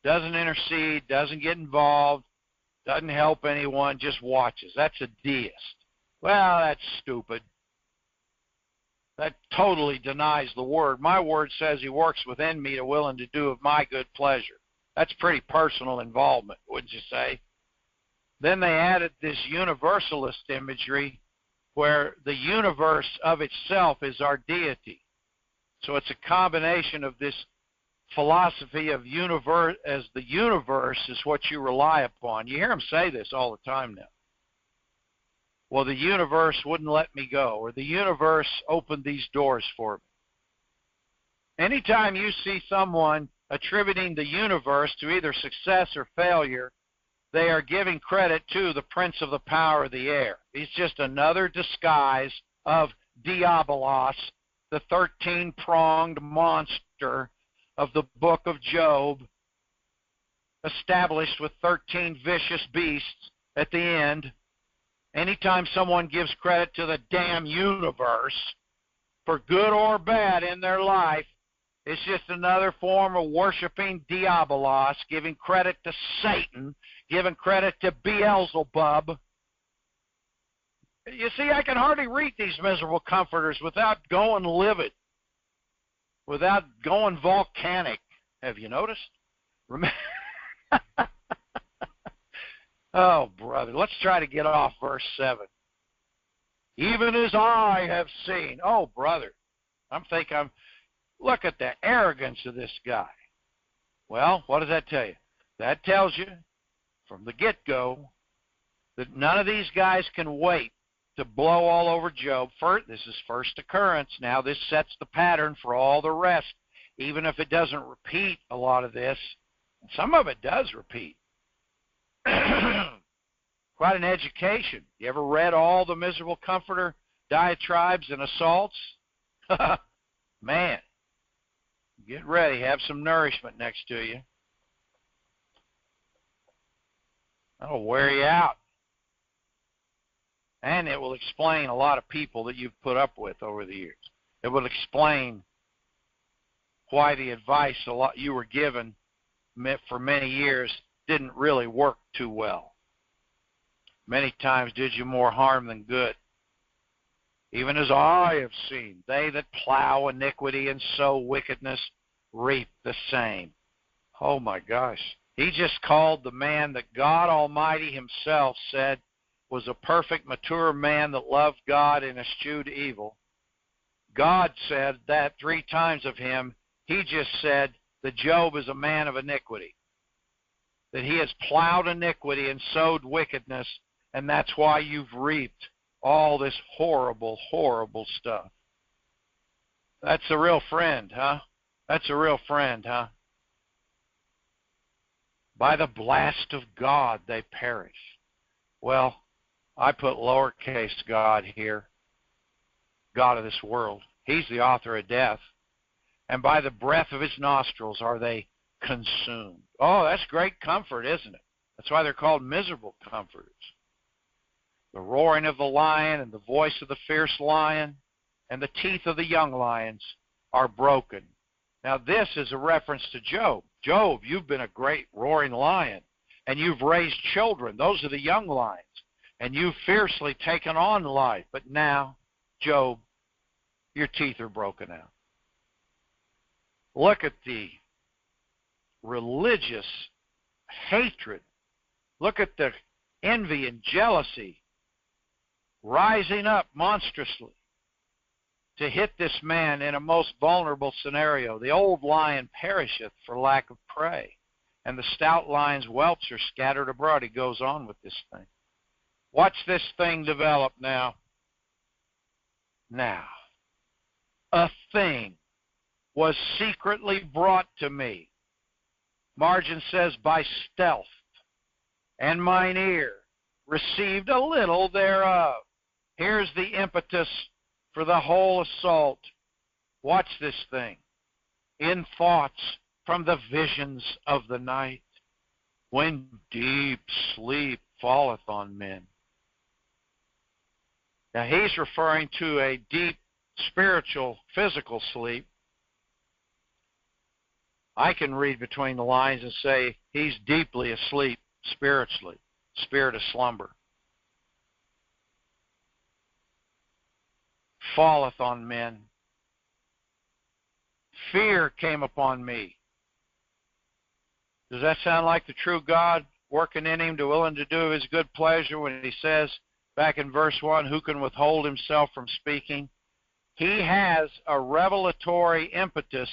[SPEAKER 1] Doesn't intercede, doesn't get involved, doesn't help anyone, just watches. That's a deist. Well, that's stupid. That totally denies the word. My word says he works within me to will and to do of my good pleasure. That's pretty personal involvement, wouldn't you say? Then they added this universalist imagery where the universe of itself is our deity. So it's a combination of this philosophy of universe, as the universe is what you rely upon. You hear them say this all the time now. Well, the universe wouldn't let me go, or the universe opened these doors for me. Anytime you see someone attributing the universe to either success or failure, they are giving credit to the prince of the power of the air. He's just another disguise of Diabolos, the 13-pronged monster of the book of Job, established with 13 vicious beasts at the end. Anytime someone gives credit to the damn universe, for good or bad in their life, it's just another form of worshiping Diabolos, giving credit to Satan, giving credit to Beelzebub. You see, I can hardly read these miserable comforters without going livid, without going volcanic. Have you noticed? Oh, brother, let's try to get off verse 7. Even as I have seen. Oh, brother, look at the arrogance of this guy. Well, what does that tell you? That tells you from the get-go that none of these guys can wait to blow all over Job. First, this is first occurrence. Now this sets the pattern for all the rest, even if it doesn't repeat a lot of this. Some of it does repeat. Quite an education. You ever read all the miserable comforter diatribes and assaults? Man, get ready. Have some nourishment next to you. That'll wear you out. And it will explain a lot of people that you've put up with over the years. It will explain why the advice you were given for many years didn't really work too well. Many times did you more harm than good. Even as I have seen, they that plow iniquity and sow wickedness reap the same. Oh my gosh. He just called the man that God Almighty himself said was a perfect, mature man that loved God and eschewed evil. God said that 3 times of him. He just said that Job is a man of iniquity, that he has plowed iniquity and sowed wickedness, and that's why you've reaped all this horrible, horrible stuff. That's a real friend, huh? That's a real friend, huh? By the blast of God they perish. Well, I put lowercase God here, God of this world. He's the author of death. And by the breath of his nostrils are they consumed. Oh, that's great comfort, isn't it? That's why they're called miserable comforters. The roaring of the lion and the voice of the fierce lion and the teeth of the young lions are broken. Now this is a reference to Job. Job, you've been a great roaring lion, and you've raised children. Those are the young lions. And you've fiercely taken on life. But now, Job, your teeth are broken out. Look at the religious hatred. Look at the envy and jealousy rising up monstrously to hit this man in a most vulnerable scenario. The old lion perisheth for lack of prey, and the stout lion's whelps are scattered abroad. He goes on with this thing. Watch this thing develop now. Now, a thing was secretly brought to me. Margin says, by stealth, and mine ear received a little thereof. Here's the impetus for the whole assault. Watch this thing. In thoughts from the visions of the night, when deep sleep falleth on men. Now he's referring to a deep spiritual, physical sleep. I can read between the lines and say he's deeply asleep spiritually, spirit of slumber. Falleth on men. Fear came upon me. Does that sound like the true God working in him, willing to do his good pleasure when he says back in verse 1, who can withhold himself from speaking? He has a revelatory impetus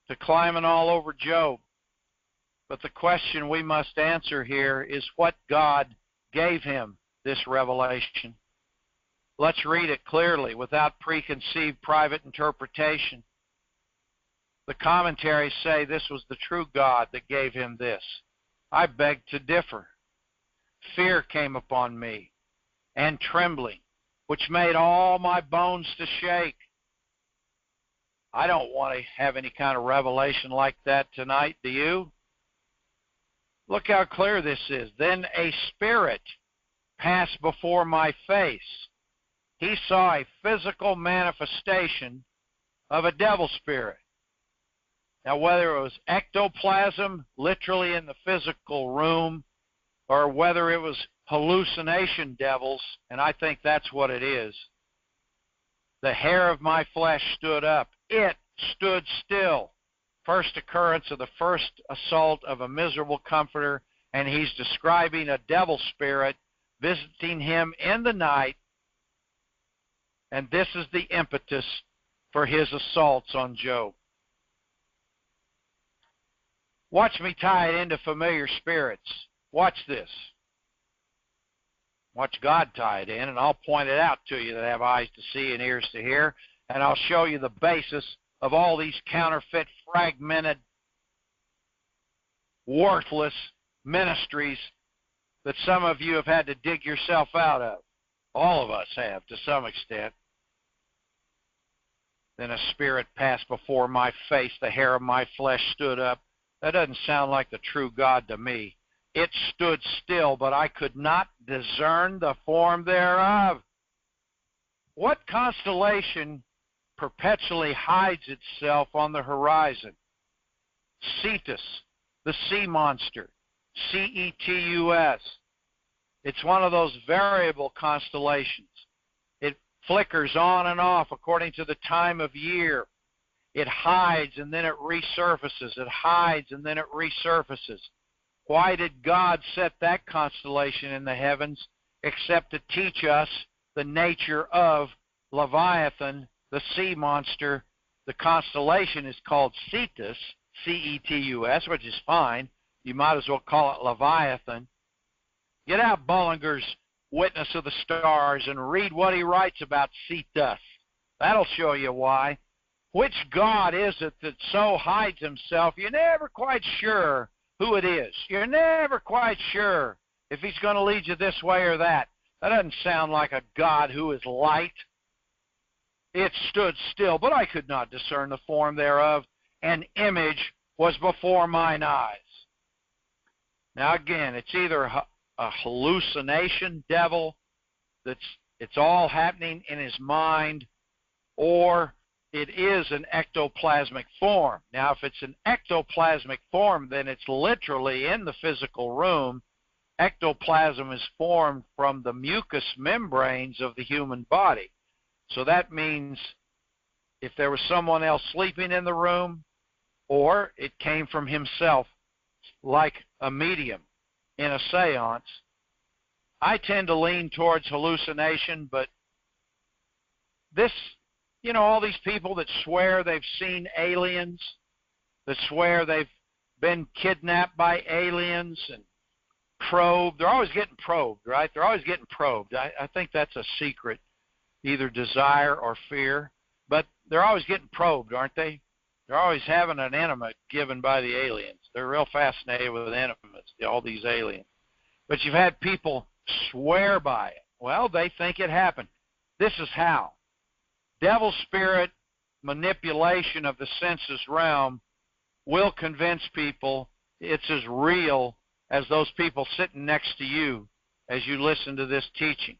[SPEAKER 1] to climbing all over Job. But the question we must answer here is what God gave him this revelation. Let's read it clearly without preconceived private interpretation. The commentaries say this was the true God that gave him this. I beg to differ. Fear came upon me, and trembling, which made all my bones to shake. I don't want to have any kind of revelation like that tonight, do you? Look how clear this is. Then a spirit passed before my face. He saw a physical manifestation of a devil spirit. Now, whether it was ectoplasm, literally in the physical room, or whether it was hallucination devils, and I think that's what it is, the hair of my flesh stood up. It stood still. First occurrence of the first assault of a miserable comforter, and he's describing a devil spirit visiting him in the night, and this is the impetus for his assaults on Job. Watch me tie it into familiar spirits. Watch this. Watch God tie it in, and I'll point it out to you that have eyes to see and ears to hear, and I'll show you the basis of all these counterfeit, fragmented, worthless ministries that some of you have had to dig yourself out of. All of us have, to some extent. Then a spirit passed before my face, the hair of my flesh stood up. That doesn't sound like the true God to me. It stood still, but I could not discern the form thereof. What constellation perpetually hides itself on the horizon? Cetus, the sea monster, Cetus. It's one of those variable constellations. It flickers on and off according to the time of year. It hides and then it resurfaces. It hides and then it resurfaces. Why did God set that constellation in the heavens except to teach us the nature of Leviathan, the sea monster? The constellation is called Cetus, Cetus, which is fine. You might as well call it Leviathan. Get out Bullinger's Witness of the Stars and read what he writes about Cetus. That'll show you why. Which God is it that so hides himself? You're never quite sure who it is. You're never quite sure if he's going to lead you this way or that. That doesn't sound like a God who is light. It stood still, but I could not discern the form thereof. An image was before mine eyes. Now again, it's either a hallucination devil it's all happening in his mind, or it is an ectoplasmic form. Now, if it's an ectoplasmic form, then it's literally in the physical room. Ectoplasm is formed from the mucous membranes of the human body. So that means if there was someone else sleeping in the room, or it came from himself, like a medium in a seance. I tend to lean towards hallucination, but this, all these people that swear they've seen aliens, that swear they've been kidnapped by aliens and probed, they're always getting probed, right? They're always getting probed. I think that's a secret, either desire or fear, but they're always getting probed, aren't they? They're always having an enema given by the aliens. They're real fascinated with enemas, all these aliens. But you've had people swear by it. Well, they think it happened. This is how. Devil spirit manipulation of the senses realm will convince people it's as real as those people sitting next to you as you listen to this teaching.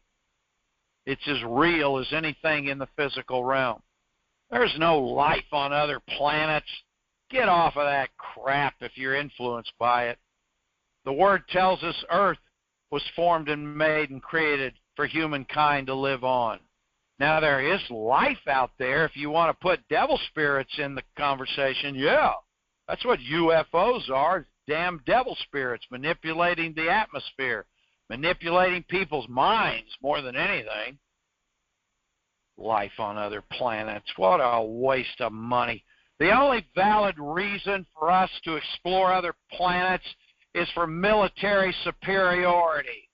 [SPEAKER 1] It's as real as anything in the physical realm. There's no life on other planets. Get off of that crap if you're influenced by it. The Word tells us Earth was formed and made and created for humankind to live on. Now, there is life out there. If you want to put devil spirits in the conversation, yeah, that's what UFOs are, damn devil spirits manipulating the atmosphere, manipulating people's minds more than anything. Life on other planets. What a waste of money. The only valid reason for us to explore other planets is for military superiority.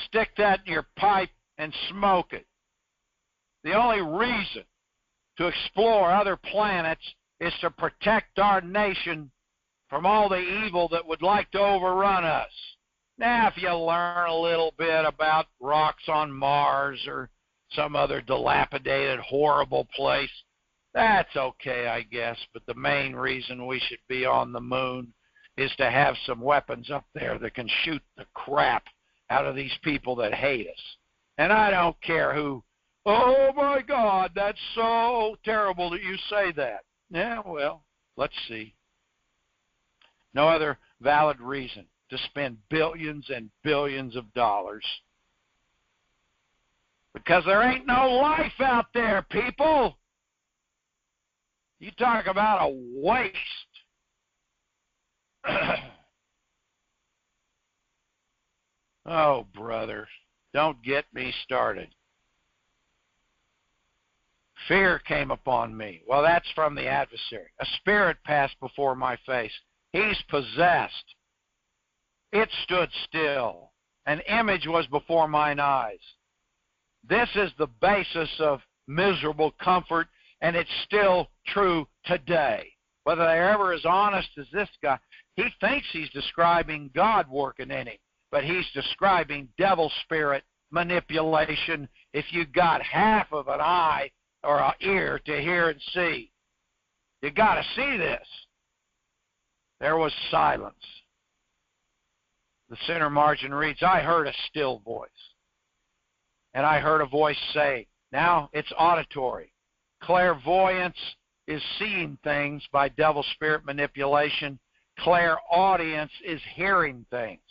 [SPEAKER 1] Stick that in your pipe and smoke it. The only reason to explore other planets is to protect our nation from all the evil that would like to overrun us. Now, if you learn a little bit about rocks on Mars or some other dilapidated, horrible place, that's okay, I guess. But the main reason we should be on the moon is to have some weapons up there that can shoot the crap out of these people that hate us. And I don't care who, oh my God, that's so terrible that you say that. Yeah, well, let's see. No other valid reason to spend billions and billions of dollars. Because there ain't no life out there, people. You talk about a waste. Oh, brother, don't get me started. Fear came upon me. Well, that's from the adversary. A spirit passed before my face. He's possessed. It stood still. An image was before mine eyes. This is the basis of miserable comfort, and it's still true today. Whether they're ever as honest as this guy, he thinks he's describing God working in him, but he's describing devil spirit manipulation if you got half of an eye or an ear to hear and see. You got to see this. There was silence. The center margin reads, I heard a still voice. And I heard a voice say, now it's auditory. Clairvoyance is seeing things by devil spirit manipulation. Clairaudience is hearing things.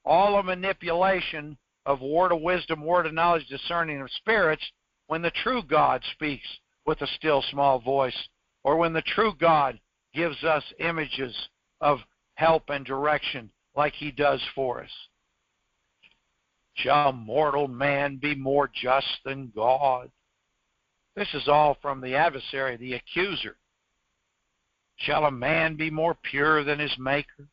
[SPEAKER 1] All the manipulation of word of wisdom, word of knowledge, discerning of spirits, when the true God speaks with a still small voice, or when the true God gives us images of help and direction like he does for us. Shall mortal man be more just than God? This is all from the adversary, the accuser. Shall a man be more pure than his maker?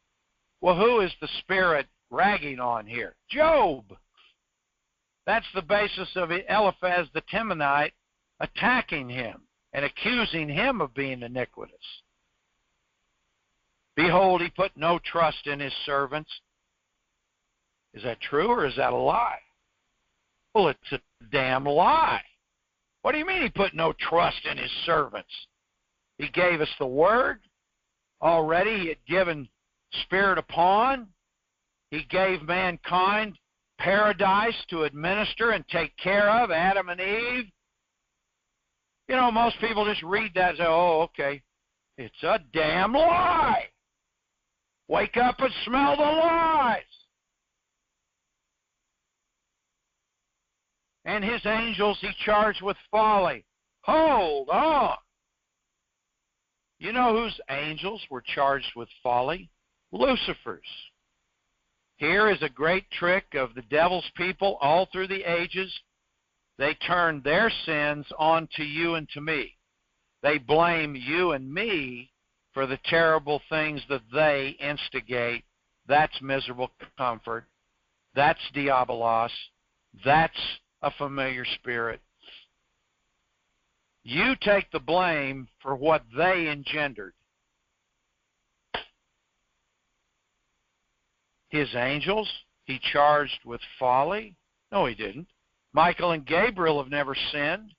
[SPEAKER 1] Well, who is the spirit ragging on here? Job. That's the basis of Eliphaz the Temanite attacking him and accusing him of being iniquitous. Behold, he put no trust in his servants. Is that true or is that a lie? Well, it's a damn lie. What do you mean he put no trust in his servants? He gave us the word. Already he had given spirit upon. He gave mankind paradise to administer and take care of, Adam and Eve. You know, most people just read that and say, oh, okay. It's a damn lie. Wake up and smell the lies. And his angels he charged with folly. Hold on. You know whose angels were charged with folly? Lucifer's. Here is a great trick of the devil's people all through the ages. They turn their sins onto you and to me. They blame you and me for the terrible things that they instigate. That's miserable comfort. That's diabolos. That's a familiar spirit. You take the blame for what they engendered. His angels, he charged with folly? No, he didn't. Michael and Gabriel have never sinned.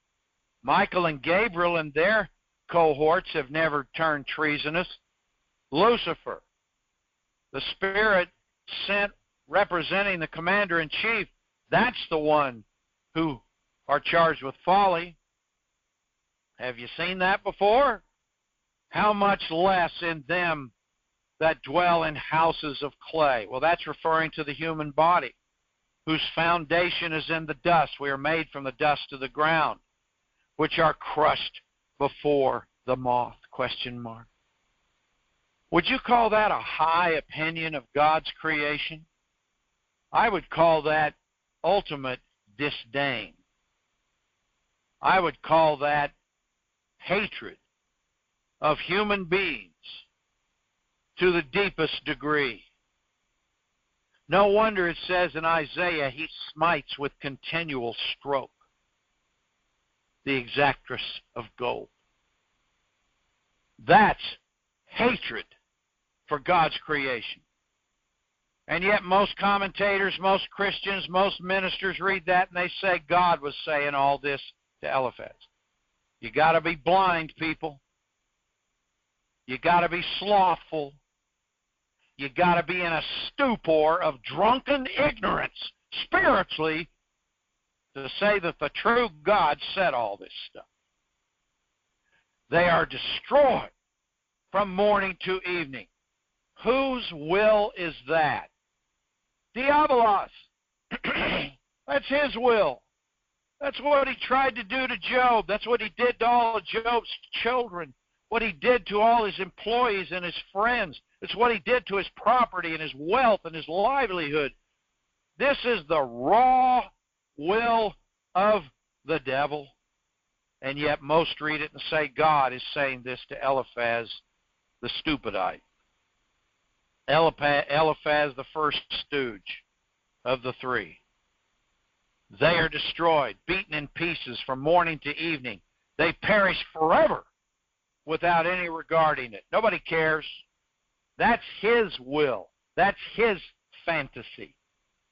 [SPEAKER 1] Michael and Gabriel and their cohorts have never turned treasonous. Lucifer, the spirit sent representing the commander-in-chief, that's the one who are charged with folly. Have you seen that before? How much less in them that dwell in houses of clay? Well, that's referring to the human body, whose foundation is in the dust. We are made from the dust of the ground, which are crushed before the moth, ? Would you call that a high opinion of God's creation? I would call that ultimate disdain. I would call that hatred of human beings to the deepest degree. No wonder it says in Isaiah, he smites with continual stroke the exactress of gold. That's hatred for God's creation. And yet most commentators, most Christians, most ministers read that and they say God was saying all this to Eliphaz. You got to be blind, people. You got to be slothful. You got to be in a stupor of drunken ignorance spiritually to say that the true God said all this stuff. They are destroyed from morning to evening. Whose will is that? Diabolos. That's his will. That's what he tried to do to Job. That's what he did to all of Job's children. What he did to all his employees and his friends. It's what he did to his property and his wealth and his livelihood. This is the raw will of the devil. And yet most read it and say God is saying this to Eliphaz the stupidite. Eliphaz the first stooge of the three. They are destroyed, beaten in pieces from morning to evening. They perish forever without any regarding it. Nobody cares. That's his will. That's his fantasy.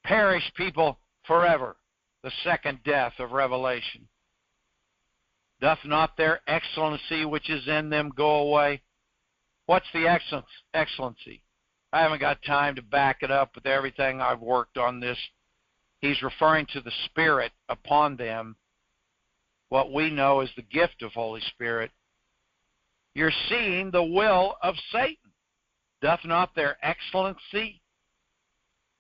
[SPEAKER 1] Perish people forever. The second death of Revelation. Doth not their excellency which is in them go away? What's the excellency? I haven't got time to back it up with everything I've worked on this. He's referring to the Spirit upon them, what we know as the gift of Holy Spirit. You're seeing the will of Satan. Doth not their excellency?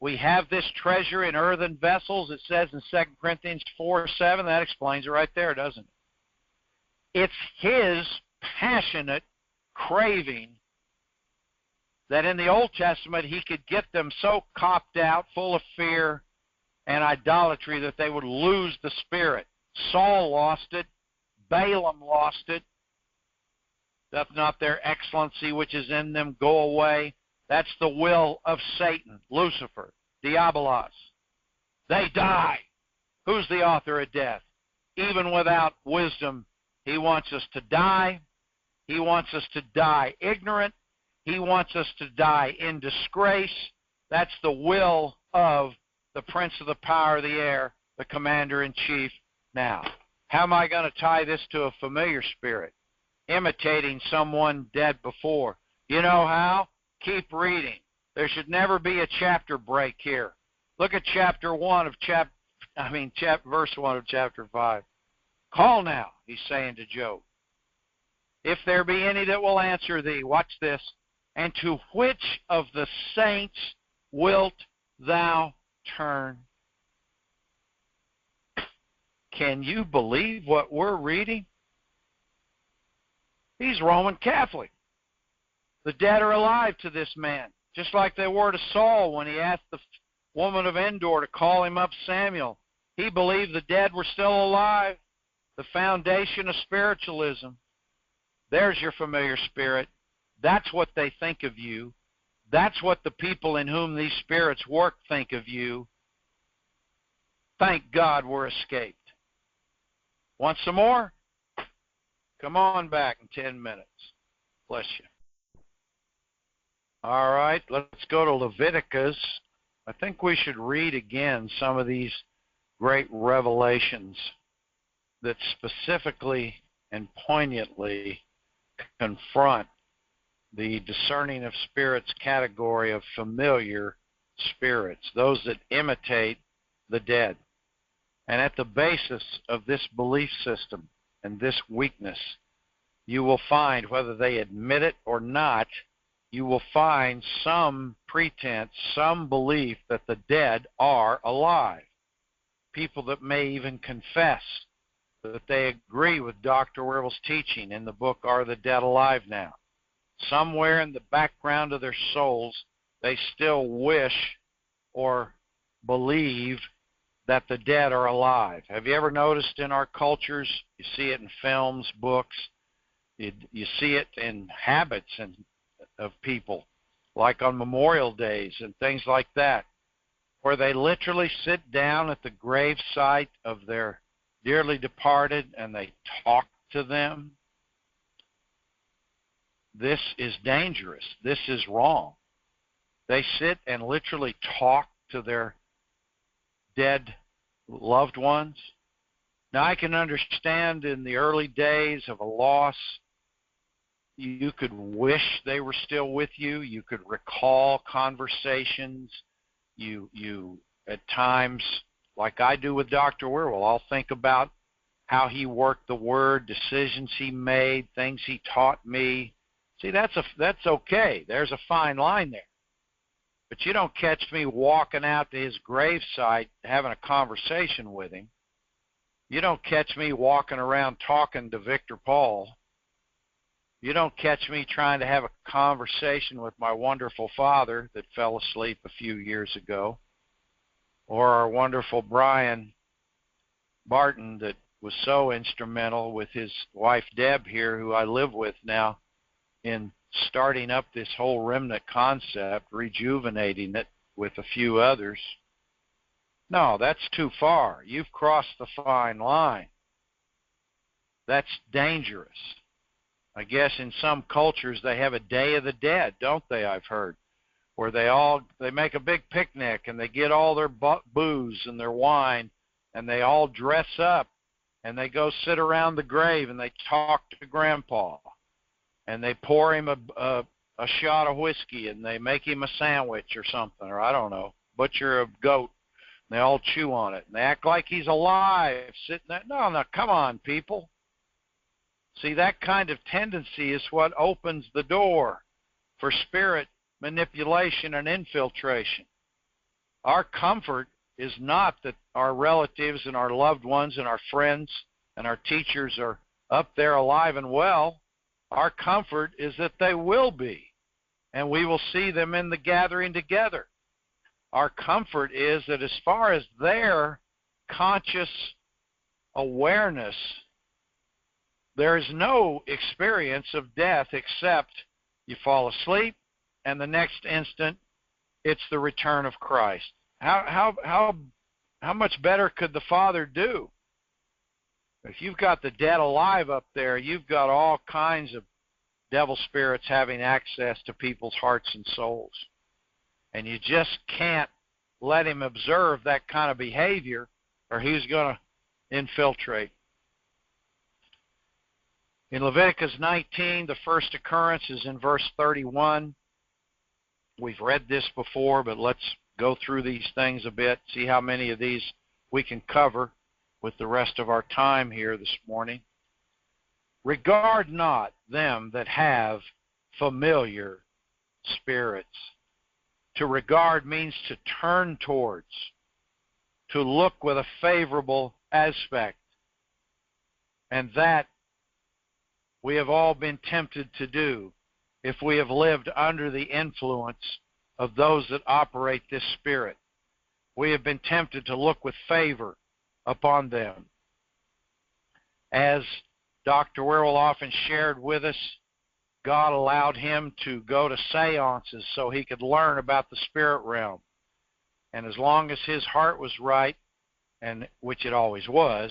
[SPEAKER 1] We have this treasure in earthen vessels, it says in 2 Corinthians 4:7. That explains it right there, doesn't it? It's his passionate craving that in the Old Testament he could get them so copped out, full of fear and idolatry, that they would lose the Spirit. Saul lost it. Balaam lost it. Doth not their excellency which is in them go away? That's the will of Satan, Lucifer, Diabolos. They die. Who's the author of death? Even without wisdom, he wants us to die. He wants us to die ignorant. He wants us to die in disgrace. That's the will of the prince of the power of the air, the commander-in-chief. Now, how am I going to tie this to a familiar spirit? Imitating someone dead before. You know how? Keep reading. There should never be a chapter break here. Look at verse 1 of chapter 5. Call now, he's saying to Job. If there be any that will answer thee, watch this, and to which of the saints wilt thou turn? Can you believe what we're reading? He's Roman Catholic. The dead are alive to this man, just like they were to Saul when he asked the woman of Endor to call him up Samuel. He believed the dead were still alive, the foundation of spiritualism. There's your familiar spirit. That's what they think of you. That's what the people in whom these spirits work think of you. Thank God we're escaped. Want some more? Come on back in 10 minutes. Bless you. All right, let's go to Leviticus. I think we should read again some of these great revelations that specifically and poignantly confront the discerning of spirits category of familiar spirits, those that imitate the dead. And at the basis of this belief system and this weakness, you will find, whether they admit it or not, you will find some pretense, some belief that the dead are alive. People that may even confess that they agree with Dr. Wierwille's teaching in the book, Are the Dead Alive Now? Somewhere in the background of their souls, they still wish or believe that the dead are alive. Have you ever noticed in our cultures, you see it in films, books, you see it in habits of people, like on Memorial Days and things like that, where they literally sit down at the grave site of their dearly departed and they talk to them. This is dangerous. This is wrong. They sit and literally talk to their dead loved ones. Now, I can understand in the early days of a loss, you could wish they were still with you. You could recall conversations. You at times, like I do with Dr. Wierwille, I'll think about how he worked the word, decisions he made, things he taught me. See, that's okay. There's a fine line there. But you don't catch me walking out to his gravesite having a conversation with him. You don't catch me walking around talking to Victor Paul. You don't catch me trying to have a conversation with my wonderful father that fell asleep a few years ago, or our wonderful Brian Barton that was so instrumental with his wife Deb here, who I live with now, in starting up this whole remnant concept, rejuvenating it with a few others. No, that's too far. You've crossed the fine line. That's dangerous. I guess in some cultures they have a Day of the Dead, don't they? I've heard, where they make a big picnic and they get all their booze and their wine and they all dress up and they go sit around the grave and they talk to Grandpa and they pour him a shot of whiskey and they make him a sandwich or something, or I don't know, butcher a goat. And they all chew on it and they act like he's alive sitting there. No, come on, people. See, that kind of tendency is what opens the door for spirit manipulation and infiltration. Our comfort is not that our relatives and our loved ones and our friends and our teachers are up there alive and well. Our comfort is that they will be, and we will see them in the gathering together. Our comfort is that as far as their conscious awareness, there is no experience of death except you fall asleep and the next instant it's the return of Christ. How much better could the Father do? If you've got the dead alive up there, you've got all kinds of devil spirits having access to people's hearts and souls. And you just can't let him observe that kind of behavior or he's going to infiltrate. In Leviticus 19, the first occurrence is in verse 31. We've read this before, but let's go through these things a bit, see how many of these we can cover with the rest of our time here this morning. Regard not them that have familiar spirits. To regard means to turn towards, to look with a favorable aspect. And that we have all been tempted to do if we have lived under the influence of those that operate this spirit. We have been tempted to look with favor upon them. As Dr. Wierwille often shared with us, God allowed him to go to seances so he could learn about the spirit realm. And as long as his heart was right, and which it always was,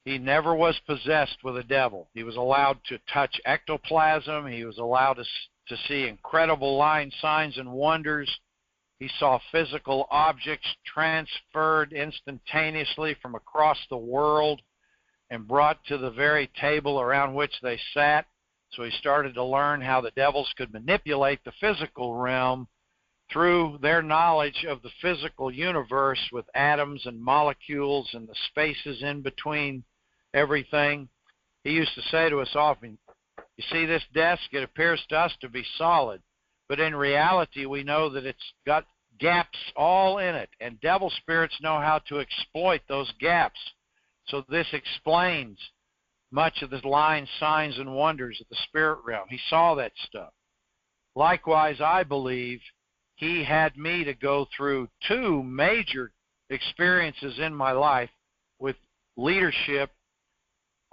[SPEAKER 1] he never was possessed with a devil. He was allowed to touch ectoplasm. He was allowed to see incredible lying signs and wonders. He saw physical objects transferred instantaneously from across the world and brought to the very table around which they sat. So he started to learn how the devils could manipulate the physical realm through their knowledge of the physical universe with atoms and molecules and the spaces in between everything. He used to say to us often, you see this desk, it appears to us to be solid, but in reality we know that it's got gaps all in it, and devil spirits know how to exploit those gaps. So this explains much of the lying signs and wonders of the spirit realm. He saw that stuff. Likewise, I believe he had me to go through two major experiences in my life with leadership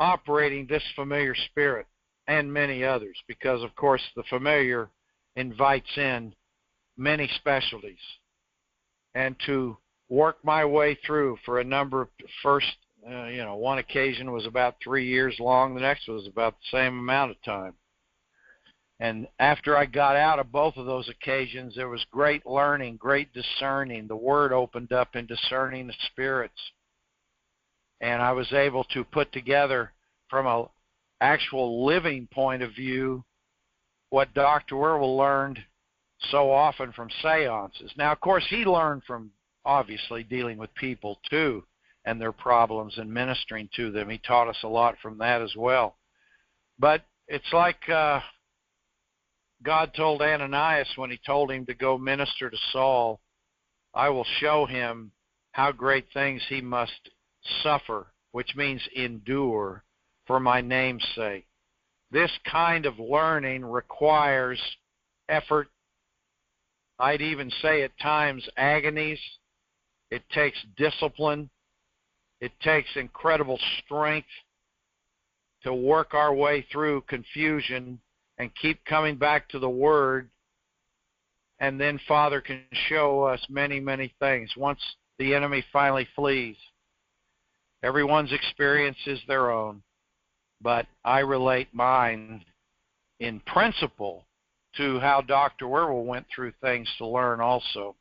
[SPEAKER 1] operating this familiar spirit and many others, because of course the familiar invites in many specialties. And to work my way through for a number of one occasion was about 3 years long, the next was about the same amount of time. And after I got out of both of those occasions, there was great learning, great discerning. The Word opened up in discerning the spirits. And I was able to put together from an actual living point of view what Dr. Wierwille learned so often from seances. Now, of course, he learned from obviously dealing with people too and their problems and ministering to them. He taught us a lot from that as well. But it's like God told Ananias when he told him to go minister to Saul, I will show him how great things he must suffer, which means endure, for my name's sake. This kind of learning requires effort. I'd even say at times agonies. It takes discipline. It takes incredible strength to work our way through confusion and keep coming back to the Word. And then Father can show us many, many things. Once the enemy finally flees. Everyone's experience is their own, but I relate mine in principle to how Dr. Wierwille went through things to learn also.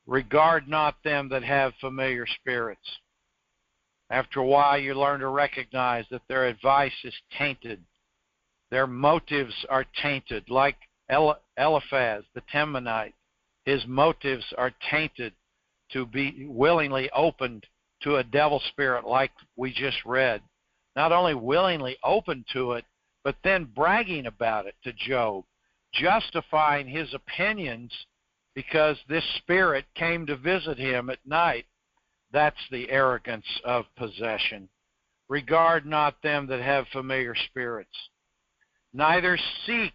[SPEAKER 1] Regard not them that have familiar spirits. After a while, you learn to recognize that their advice is tainted. Their motives are tainted, like Eliphaz, the Temanite. His motives are tainted to be willingly opened to a devil spirit like we just read. Not only willingly open to it, but then bragging about it to Job, justifying his opinions because this spirit came to visit him at night. That's the arrogance of possession. Regard not them that have familiar spirits. Neither seek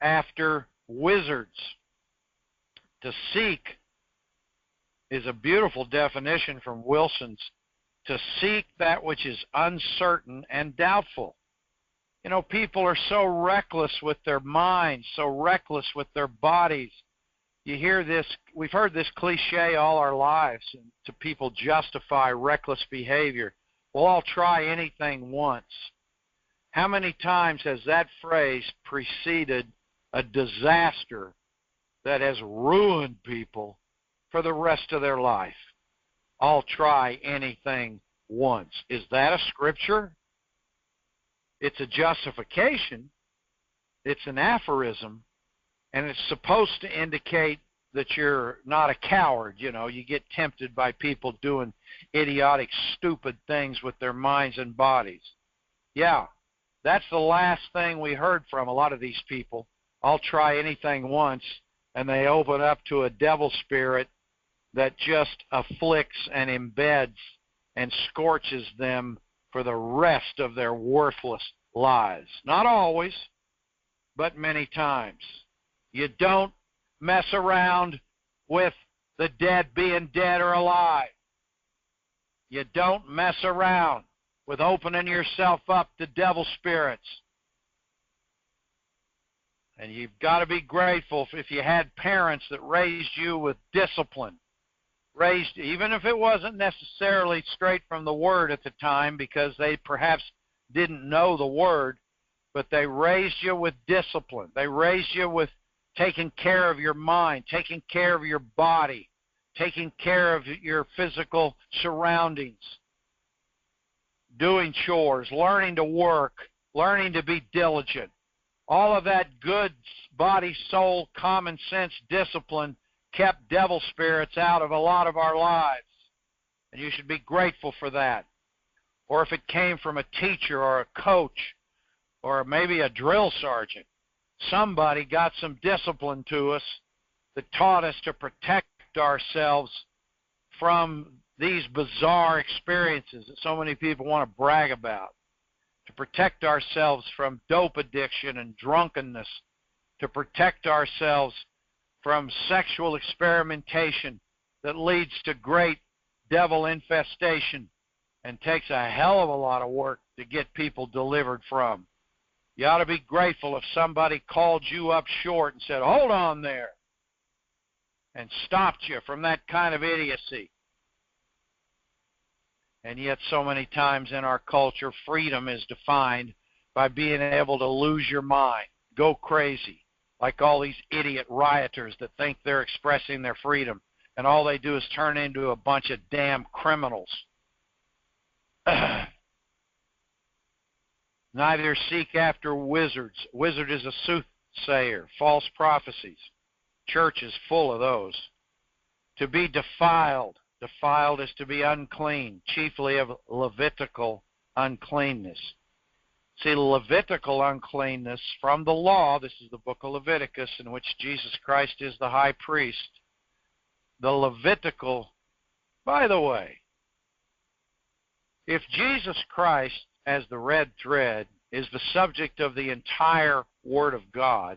[SPEAKER 1] after wizards. To seek is a beautiful definition from Wilson's. To seek that which is uncertain and doubtful. You know, people are so reckless with their minds, so reckless with their bodies. You hear this, we've heard this cliche all our lives, and to people justify reckless behavior. Well, I'll try anything once. How many times has that phrase preceded a disaster that has ruined people for the rest of their life? I'll try anything once. Is that a scripture? It's a justification. It's an aphorism. And it's supposed to indicate that you're not a coward. You know, you get tempted by people doing idiotic, stupid things with their minds and bodies. Yeah, that's the last thing we heard from a lot of these people. I'll try anything once, and they open up to a devil spirit that just afflicts and embeds and scorches them for the rest of their worthless lives. Not always, but many times. You don't mess around with the dead being dead or alive. You don't mess around with opening yourself up to devil spirits. And you've got to be grateful if you had parents that raised you with discipline. Raised, even if it wasn't necessarily straight from the Word at the time, because they perhaps didn't know the Word, but they raised you with discipline. They raised you with taking care of your mind, taking care of your body, taking care of your physical surroundings, doing chores, learning to work, learning to be diligent. All of that good body, soul, common sense discipline kept devil spirits out of a lot of our lives. And you should be grateful for that. Or if it came from a teacher or a coach or maybe a drill sergeant, somebody got some discipline to us that taught us to protect ourselves from these bizarre experiences that so many people want to brag about, to protect ourselves from dope addiction and drunkenness, to protect ourselves from sexual experimentation that leads to great devil infestation and takes a hell of a lot of work to get people delivered from. You ought to be grateful if somebody called you up short and said, hold on there, and stopped you from that kind of idiocy. And yet so many times in our culture, freedom is defined by being able to lose your mind, go crazy, like all these idiot rioters that think they're expressing their freedom, and all they do is turn into a bunch of damn criminals. Neither seek after wizards. Wizard is a soothsayer, false prophecies. Church is full of those. To be defiled. Defiled is to be unclean, chiefly of Levitical uncleanness. See, Levitical uncleanness from the law, this is the book of Leviticus, in which Jesus Christ is the high priest. The Levitical, by the way, if Jesus Christ, as the red thread, is the subject of the entire Word of God,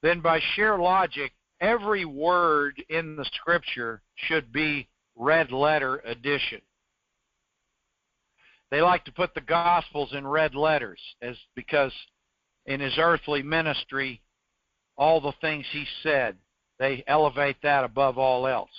[SPEAKER 1] then by sheer logic, every word in the Scripture should be red letter edition. They like to put the Gospels in red letters because in his earthly ministry, all the things he said, they elevate that above all else.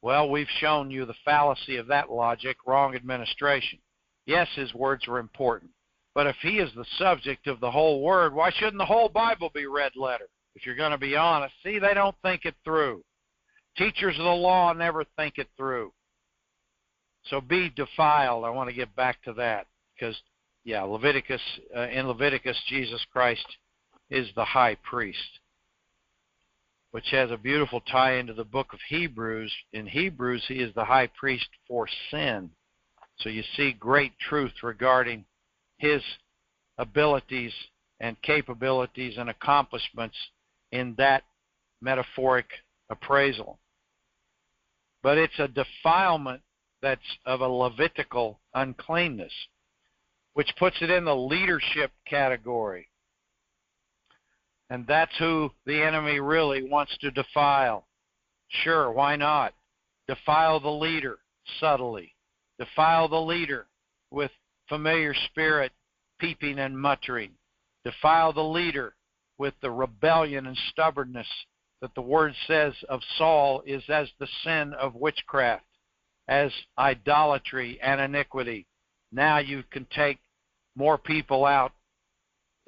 [SPEAKER 1] Well, we've shown you the fallacy of that logic, wrong administration. Yes, his words are important. But if he is the subject of the whole word, why shouldn't the whole Bible be red letter? If you're going to be honest. See, they don't think it through. Teachers of the law never think it through. So be defiled. I want to get back to that because, yeah, in Leviticus, Jesus Christ is the high priest, which has a beautiful tie into the book of Hebrews. In Hebrews, he is the high priest for sin. So you see great truth regarding his abilities and capabilities and accomplishments in that metaphoric appraisal. But it's a defilement that's of a Levitical uncleanness, which puts it in the leadership category. And that's who the enemy really wants to defile. Sure, why not? Defile the leader subtly. Defile the leader with familiar spirit peeping and muttering. Defile the leader with the rebellion and stubbornness that the word says of Saul is as the sin of witchcraft, as idolatry and iniquity. Now you can take more people out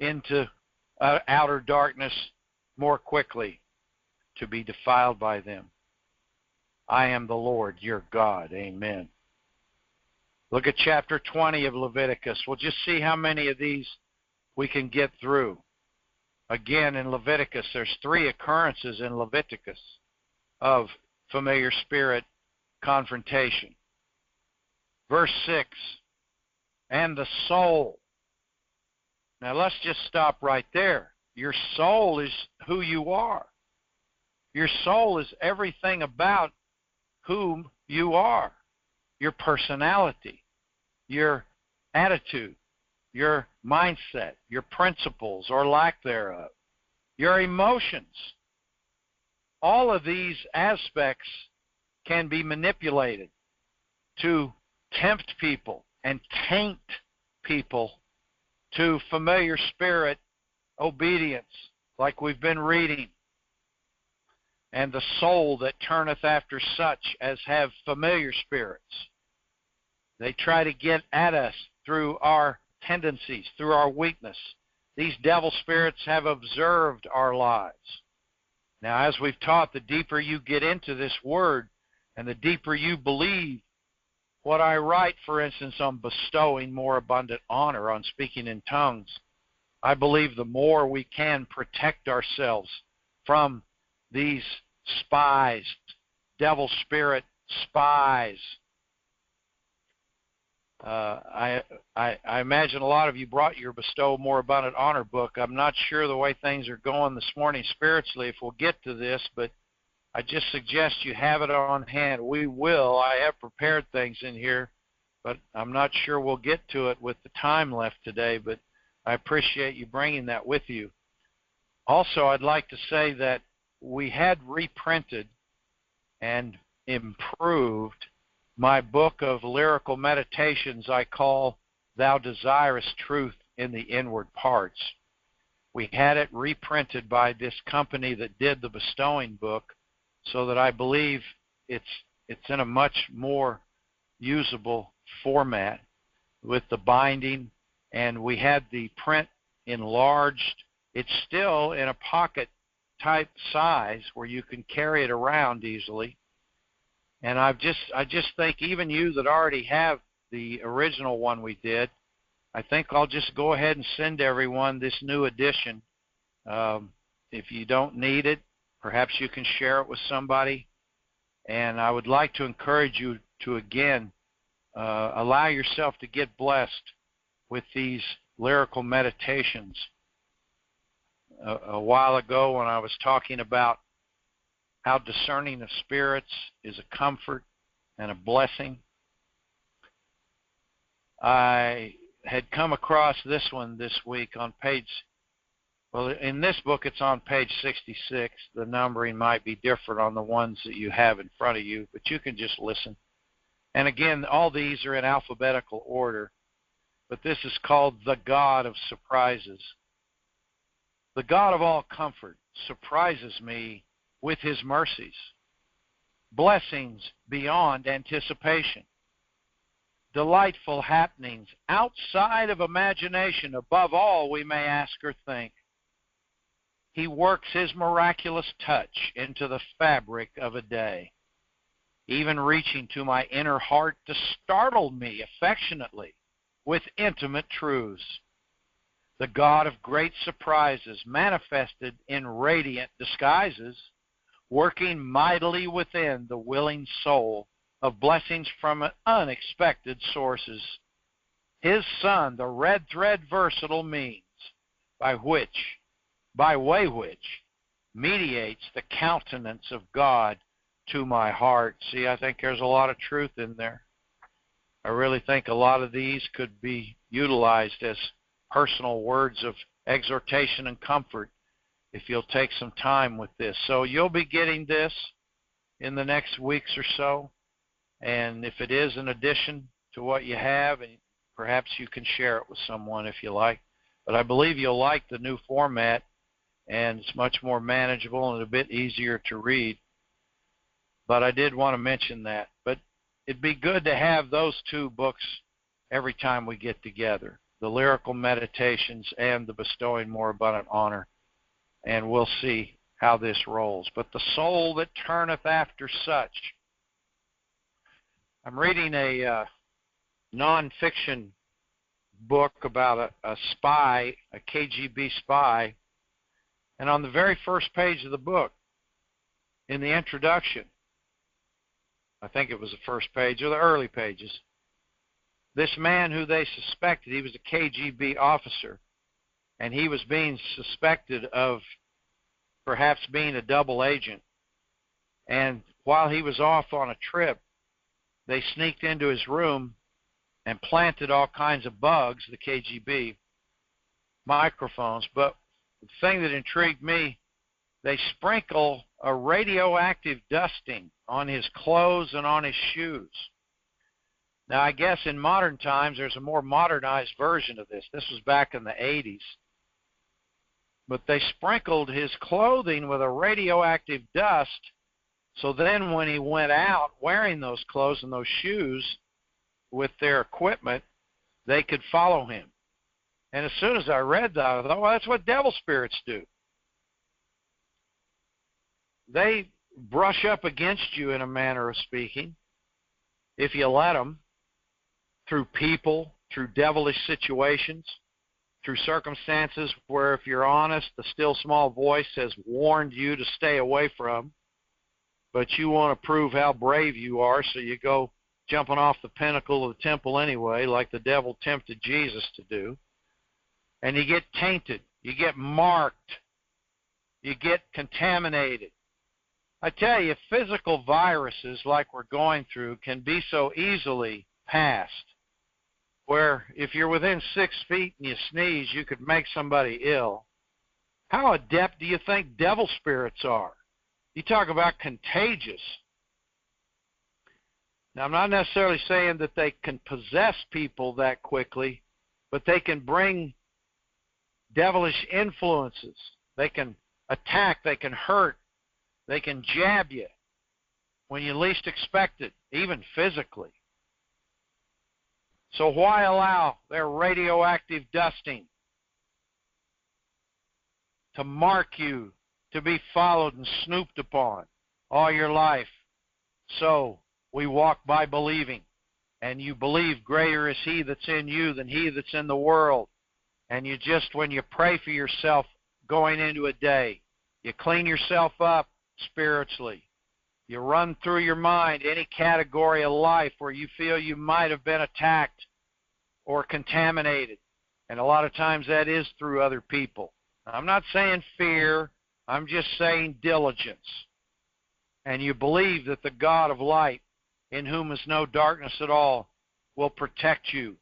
[SPEAKER 1] into outer darkness more quickly to be defiled by them. I am the Lord your God. Amen. Look at chapter 20 of Leviticus. We'll just see how many of these we can get through. Again, in Leviticus, there's 3 occurrences in Leviticus of familiar spirit confrontation. Verse 6, and the soul. Now let's just stop right there. Your soul is who you are. Your soul is everything about whom you are. Your personality, your attitude, your mindset, your principles or lack thereof, your emotions. All of these aspects can be manipulated to tempt people and taint people to familiar spirit obedience, like we've been reading. And the soul that turneth after such as have familiar spirits. They try to get at us through our tendencies, through our weakness. These devil spirits have observed our lives. Now, as we've taught, the deeper you get into this word and the deeper you believe what I write, for instance, on bestowing more abundant honor, on speaking in tongues, I believe the more we can protect ourselves from these spies, devil spirit spies. I imagine a lot of you brought your Bestow More Abundant Honor book. I'm not sure the way things are going this morning spiritually if we'll get to this, but I just suggest you have it on hand. We will. I have prepared things in here, but I'm not sure we'll get to it with the time left today, but I appreciate you bringing that with you. Also, I'd like to say that we had reprinted and improved my book of lyrical meditations I call Thou Desirest Truth in the Inward Parts. We had it reprinted by this company that did the bestowing book, so that I believe it's in a much more usable format with the binding, and we had the print enlarged. It's still in a pocket type size where you can carry it around easily. And I just think even you that already have the original one we did, I think I'll just go ahead and send everyone this new edition. If you don't need it, perhaps you can share it with somebody. And I would like to encourage you to, again, allow yourself to get blessed with these lyrical meditations. A while ago when I was talking about how discerning of spirits is a comfort and a blessing, I had come across this one this week on page, well, in this book it's on page 66. The numbering might be different on the ones that you have in front of you, but you can just listen. And again, all these are in alphabetical order, but this is called The God of Surprises. The God of all comfort surprises me with his mercies. blessings beyond anticipation, delightful happenings outside of imagination, above all we may ask or think. He works his miraculous touch into the fabric of a day, even reaching to my inner heart to startle me affectionately with intimate truths. The God of great surprises manifested in radiant disguises, working mightily within the willing soul of blessings from unexpected sources. His Son, the red thread versatile means by way which mediates the countenance of God to my heart. See, I think there's a lot of truth in there. I really think a lot of these could be utilized as personal words of exhortation and comfort if you'll take some time with this. So you'll be getting this in the next weeks or so, and if it is an addition to what you have, and perhaps you can share it with someone if you like. But I believe you'll like the new format, and it's much more manageable and a bit easier to read. But I did want to mention that. But it'd be good to have those two books every time we get together, the Lyrical Meditations and the Bestowing More Abundant Honor. And we'll see how this rolls. But the soul that turneth after such. I'm reading a nonfiction book about a spy, a KGB spy, and on the very first page of the book, in the introduction, I think it was the first page or the early pages, this man who they suspected, he was a KGB officer, and he was being suspected of perhaps being a double agent. And while he was off on a trip, they sneaked into his room and planted all kinds of bugs, the KGB, microphones. But the thing that intrigued me, they sprinkle a radioactive dusting on his clothes and on his shoes. Now, I guess in modern times, there's a more modernized version of this. This was back in the 80s. But they sprinkled his clothing with a radioactive dust, so then when he went out wearing those clothes and those shoes with their equipment, they could follow him. And as soon as I read that, I thought, well, that's what devil spirits do. They brush up against you, in a manner of speaking, if you let them, through people, through devilish situations, through circumstances where, if you're honest, the still small voice has warned you to stay away from, but you want to prove how brave you are, so you go jumping off the pinnacle of the temple anyway, like the devil tempted Jesus to do. And you get tainted, you get marked, you get contaminated. I tell you, physical viruses like we're going through can be so easily passed, where if you're within 6 feet and you sneeze, you could make somebody ill. How adept do you think devil spirits are? You talk about contagious. Now, I'm not necessarily saying that they can possess people that quickly, but they can bring devilish influences. They can attack, they can hurt, they can jab you when you least expect it, even physically. So why allow their radioactive dusting to mark you, to be followed and snooped upon all your life? So we walk by believing, and you believe greater is he that's in you than he that's in the world. And you just, when you pray for yourself going into a day, you clean yourself up spiritually. You run through your mind any category of life where you feel you might have been attacked or contaminated. And a lot of times that is through other people. Now, I'm not saying fear. I'm just saying diligence. And you believe that the God of light, in whom is no darkness at all, will protect you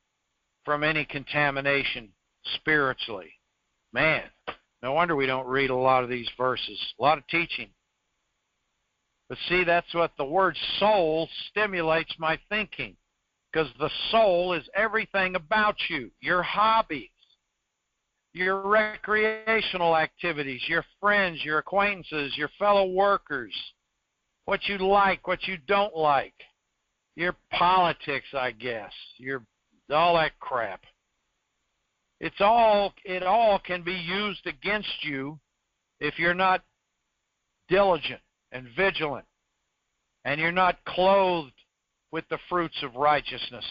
[SPEAKER 1] from any contamination spiritually. Man, no wonder we don't read a lot of these verses. A lot of teaching. But see, that's what the word soul stimulates my thinking, because the soul is everything about you, your hobbies, your recreational activities, your friends, your acquaintances, your fellow workers, what you like, what you don't like, your politics, I guess, all that crap. It all can be used against you if you're not diligent and vigilant, and you're not clothed with the fruits of righteousness,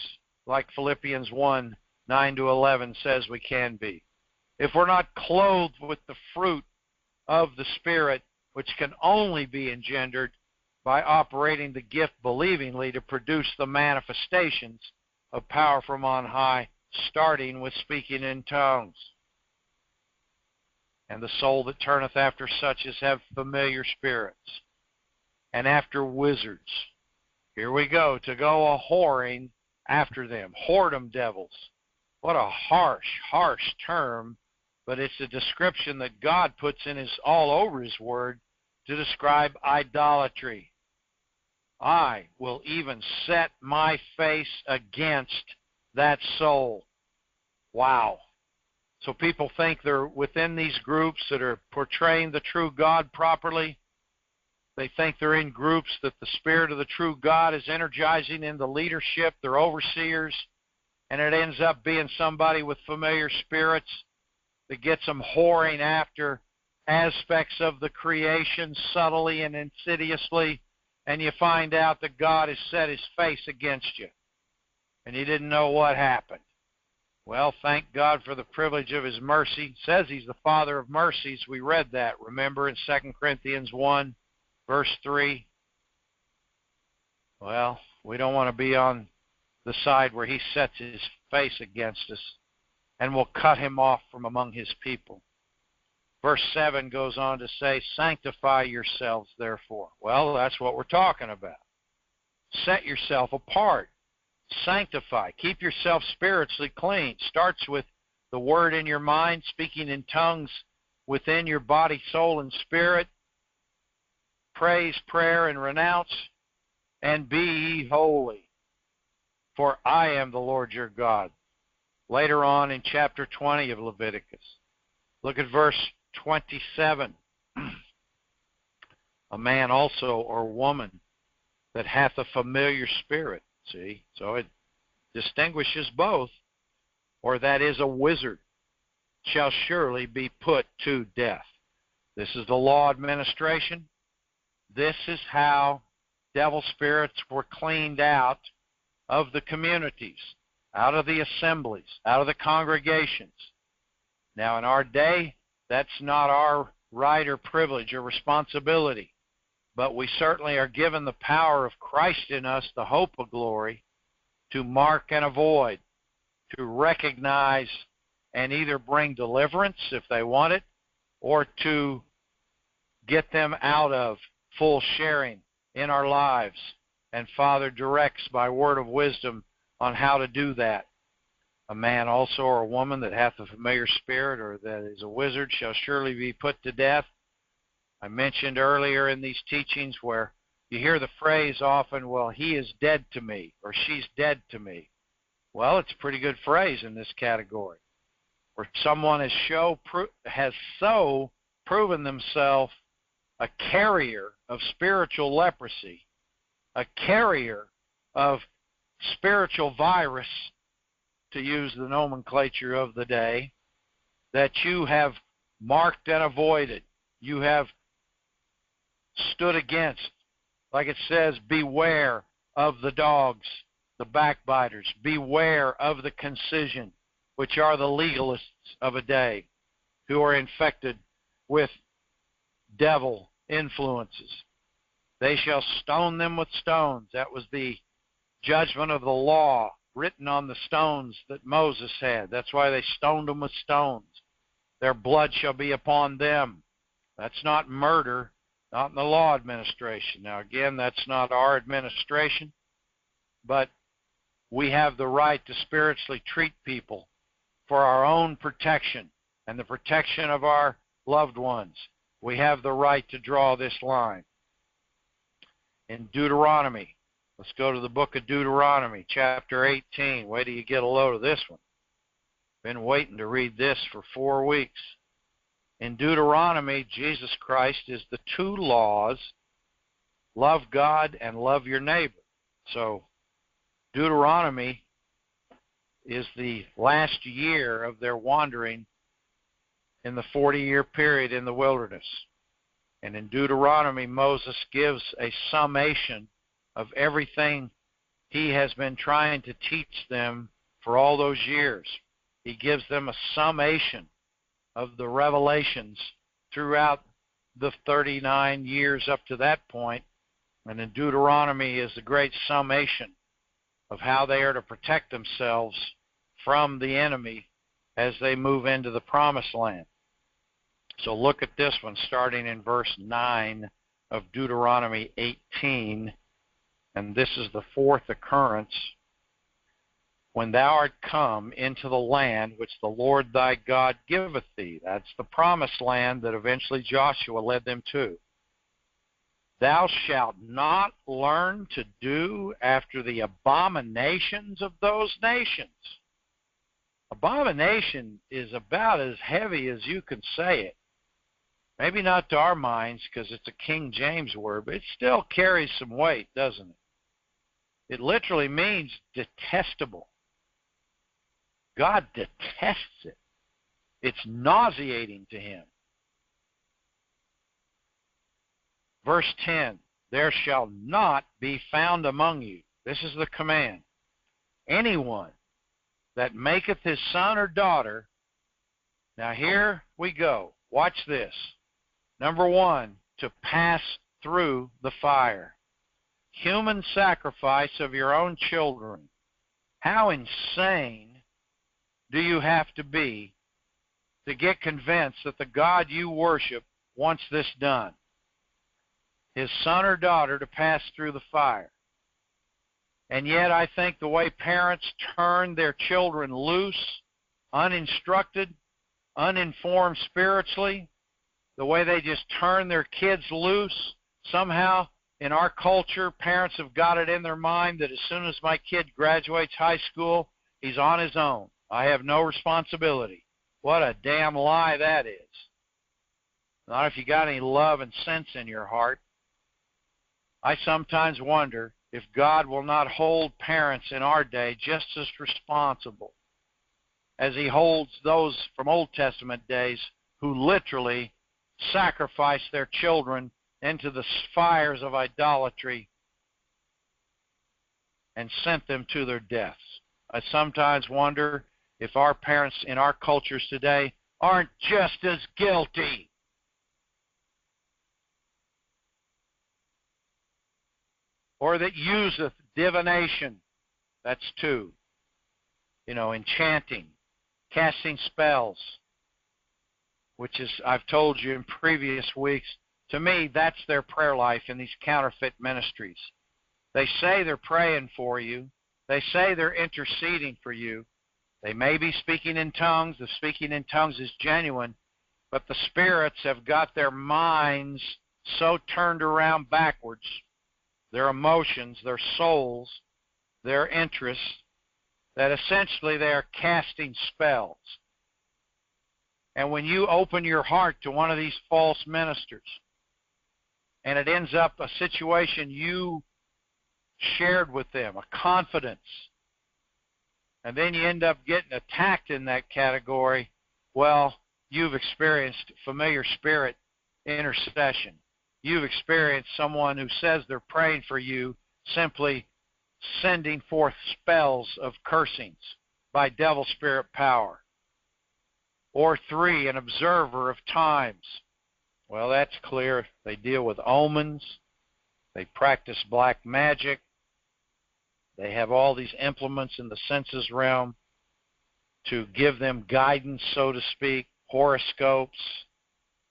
[SPEAKER 1] like Philippians 1:9-11 says we can be. If we're not clothed with the fruit of the Spirit, which can only be engendered by operating the gift believingly to produce the manifestations of power from on high, starting with speaking in tongues. And the soul that turneth after such as have familiar spirits, and after wizards. Here we go, to go a-whoring after them. Whoredom devils. What a harsh term, but it's a description that God puts in all over His Word to describe idolatry. I will even set my face against that soul. Wow. So people think they're within these groups that are portraying the true God properly. They think they're in groups that the Spirit of the true God is energizing in the leadership, their overseers, and it ends up being somebody with familiar spirits that gets them whoring after aspects of the creation subtly and insidiously, and you find out that God has set His face against you, and you didn't know what happened. Well, thank God for the privilege of His mercy. It says He's the Father of mercies. We read that, remember, in 2 Corinthians 1, verse 3. Well, we don't want to be on the side where He sets His face against us and will cut Him off from among His people. Verse 7 goes on to say, sanctify yourselves, therefore. Well, that's what we're talking about. Set yourself apart. Sanctify. Keep yourself spiritually clean. Starts with the word in your mind, speaking in tongues within your body, soul, and spirit. Praise, prayer, and renounce, and be ye holy, for I am the Lord your God. Later on in chapter 20 of Leviticus, look at verse 27. A man also or woman that hath a familiar spirit. See, so it distinguishes both. Or that is a wizard, shall surely be put to death. This is the law administration. This is how devil spirits were cleaned out of the communities, out of the assemblies, out of the congregations. Now, in our day, that's not our right or privilege or responsibility, but we certainly are given the power of Christ in us, the hope of glory, to mark and avoid, to recognize and either bring deliverance if they want it, or to get them out of full sharing in our lives. And Father directs by word of wisdom on how to do that. A man also or a woman that hath a familiar spirit or that is a wizard shall surely be put to death. I mentioned earlier in these teachings where you hear the phrase often, well, he is dead to me or she's dead to me. Well, it's a pretty good phrase in this category, where someone has so proven themselves a carrier of spiritual leprosy, a carrier of spiritual virus, to use the nomenclature of the day, that you have marked and avoided. You have stood against. Like it says, beware of the dogs, the backbiters. Beware of the concision, which are the legalists of a day, who are infected with devil influences. They shall stone them with stones. That was the judgment of the law written on the stones that Moses had. That's why they stoned them with stones. Their blood shall be upon them. That's not murder, not in the law administration. Now, again, that's not our administration, but we have the right to spiritually treat people for our own protection and the protection of our loved ones. We have the right to draw this line. In Deuteronomy, let's go to the book of Deuteronomy, chapter 18. Wait till you get a load of this one. Been waiting to read this for 4 weeks. In Deuteronomy, Jesus Christ is the two laws love God and love your neighbor. So Deuteronomy is the last year of their wandering in the 40-year period in the wilderness. And in Deuteronomy, Moses gives a summation of everything he has been trying to teach them for all those years. He gives them a summation of the revelations throughout the 39 years up to that point. And in Deuteronomy is the great summation of how they are to protect themselves from the enemy as they move into the promised land. So look at this one, starting in verse 9 of Deuteronomy 18, and this is the fourth occurrence. When thou art come into the land which the Lord thy God giveth thee, that's the promised land that eventually Joshua led them to, thou shalt not learn to do after the abominations of those nations. Abomination is about as heavy as you can say it. Maybe not to our minds because it's a King James word, but it still carries some weight, doesn't it? It literally means detestable. God detests it. It's nauseating to him. Verse 10, there shall not be found among you, this is the command, anyone that maketh his son or daughter. Now here we go. Watch this. Number one, to pass through the fire. Human sacrifice of your own children. How insane do you have to be to get convinced that the God you worship wants this done? His son or daughter to pass through the fire. And yet I think the way parents turn their children loose, uninstructed, uninformed spiritually, the way they just turn their kids loose, somehow in our culture, parents have got it in their mind that as soon as my kid graduates high school, he's on his own. I have no responsibility. What a damn lie that is. Not if you got any love and sense in your heart. I sometimes wonder if God will not hold parents in our day just as responsible as he holds those from Old Testament days who literally sacrificed their children into the fires of idolatry and sent them to their deaths. I sometimes wonder if our parents in our cultures today aren't just as guilty. Or that useth divination, that's two. Enchanting, casting spells, which is, I've told you in previous weeks, to me, that's their prayer life in these counterfeit ministries. They say they're praying for you. They say they're interceding for you. They may be speaking in tongues. The speaking in tongues is genuine, but the spirits have got their minds so turned around backwards, their emotions, their souls, their interests, that essentially they are casting spells. And when you open your heart to one of these false ministers, and it ends up a situation you shared with them, a confidence, and then you end up getting attacked in that category, well, you've experienced familiar spirit intercession. You've experienced someone who says they're praying for you simply sending forth spells of cursings by devil spirit power. Or three, an observer of times. Well, that's clear. They deal with omens. They practice black magic. They have all these implements in the senses realm to give them guidance, so to speak, horoscopes,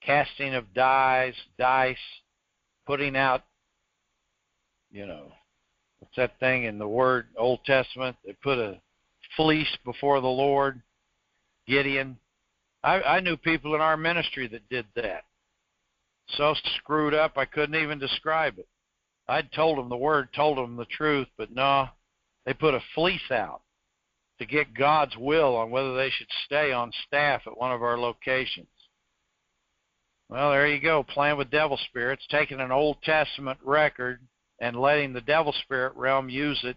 [SPEAKER 1] casting of dice, putting out, what's that thing in the Word, Old Testament? They put a fleece before the Lord, Gideon. I knew people in our ministry that did that. So screwed up I couldn't even describe it. I'd told them the Word, told them the truth, but no, they put a fleece out to get God's will on whether they should stay on staff at one of our locations. Well, there you go, playing with devil spirits, taking an Old Testament record and letting the devil spirit realm use it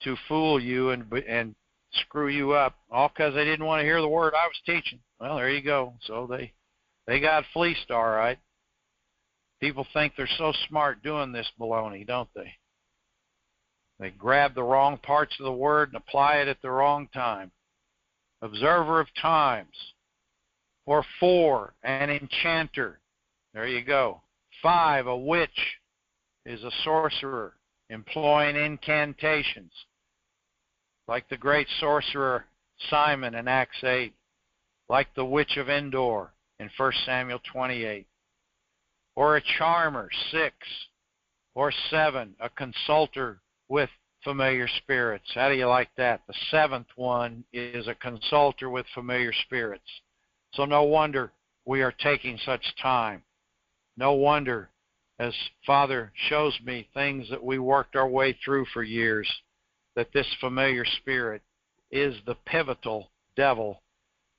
[SPEAKER 1] to fool you and screw you up, all because they didn't want to hear the word I was teaching. Well, there you go. So they got fleeced, all right. People think they're so smart doing this baloney, don't they? They grab the wrong parts of the word and apply it at the wrong time. Observer of times. Or 4, an enchanter. There you go. 5, a witch is a sorcerer employing incantations, like the great sorcerer Simon in Acts 8, like the witch of Endor in 1 Samuel 28. Or a charmer, 6. Or 7, a consulter with familiar spirits. How do you like that? The 7th one is a consulter with familiar spirits. So no wonder we are taking such time. No wonder, as Father shows me things that we worked our way through for years, that this familiar spirit is the pivotal devil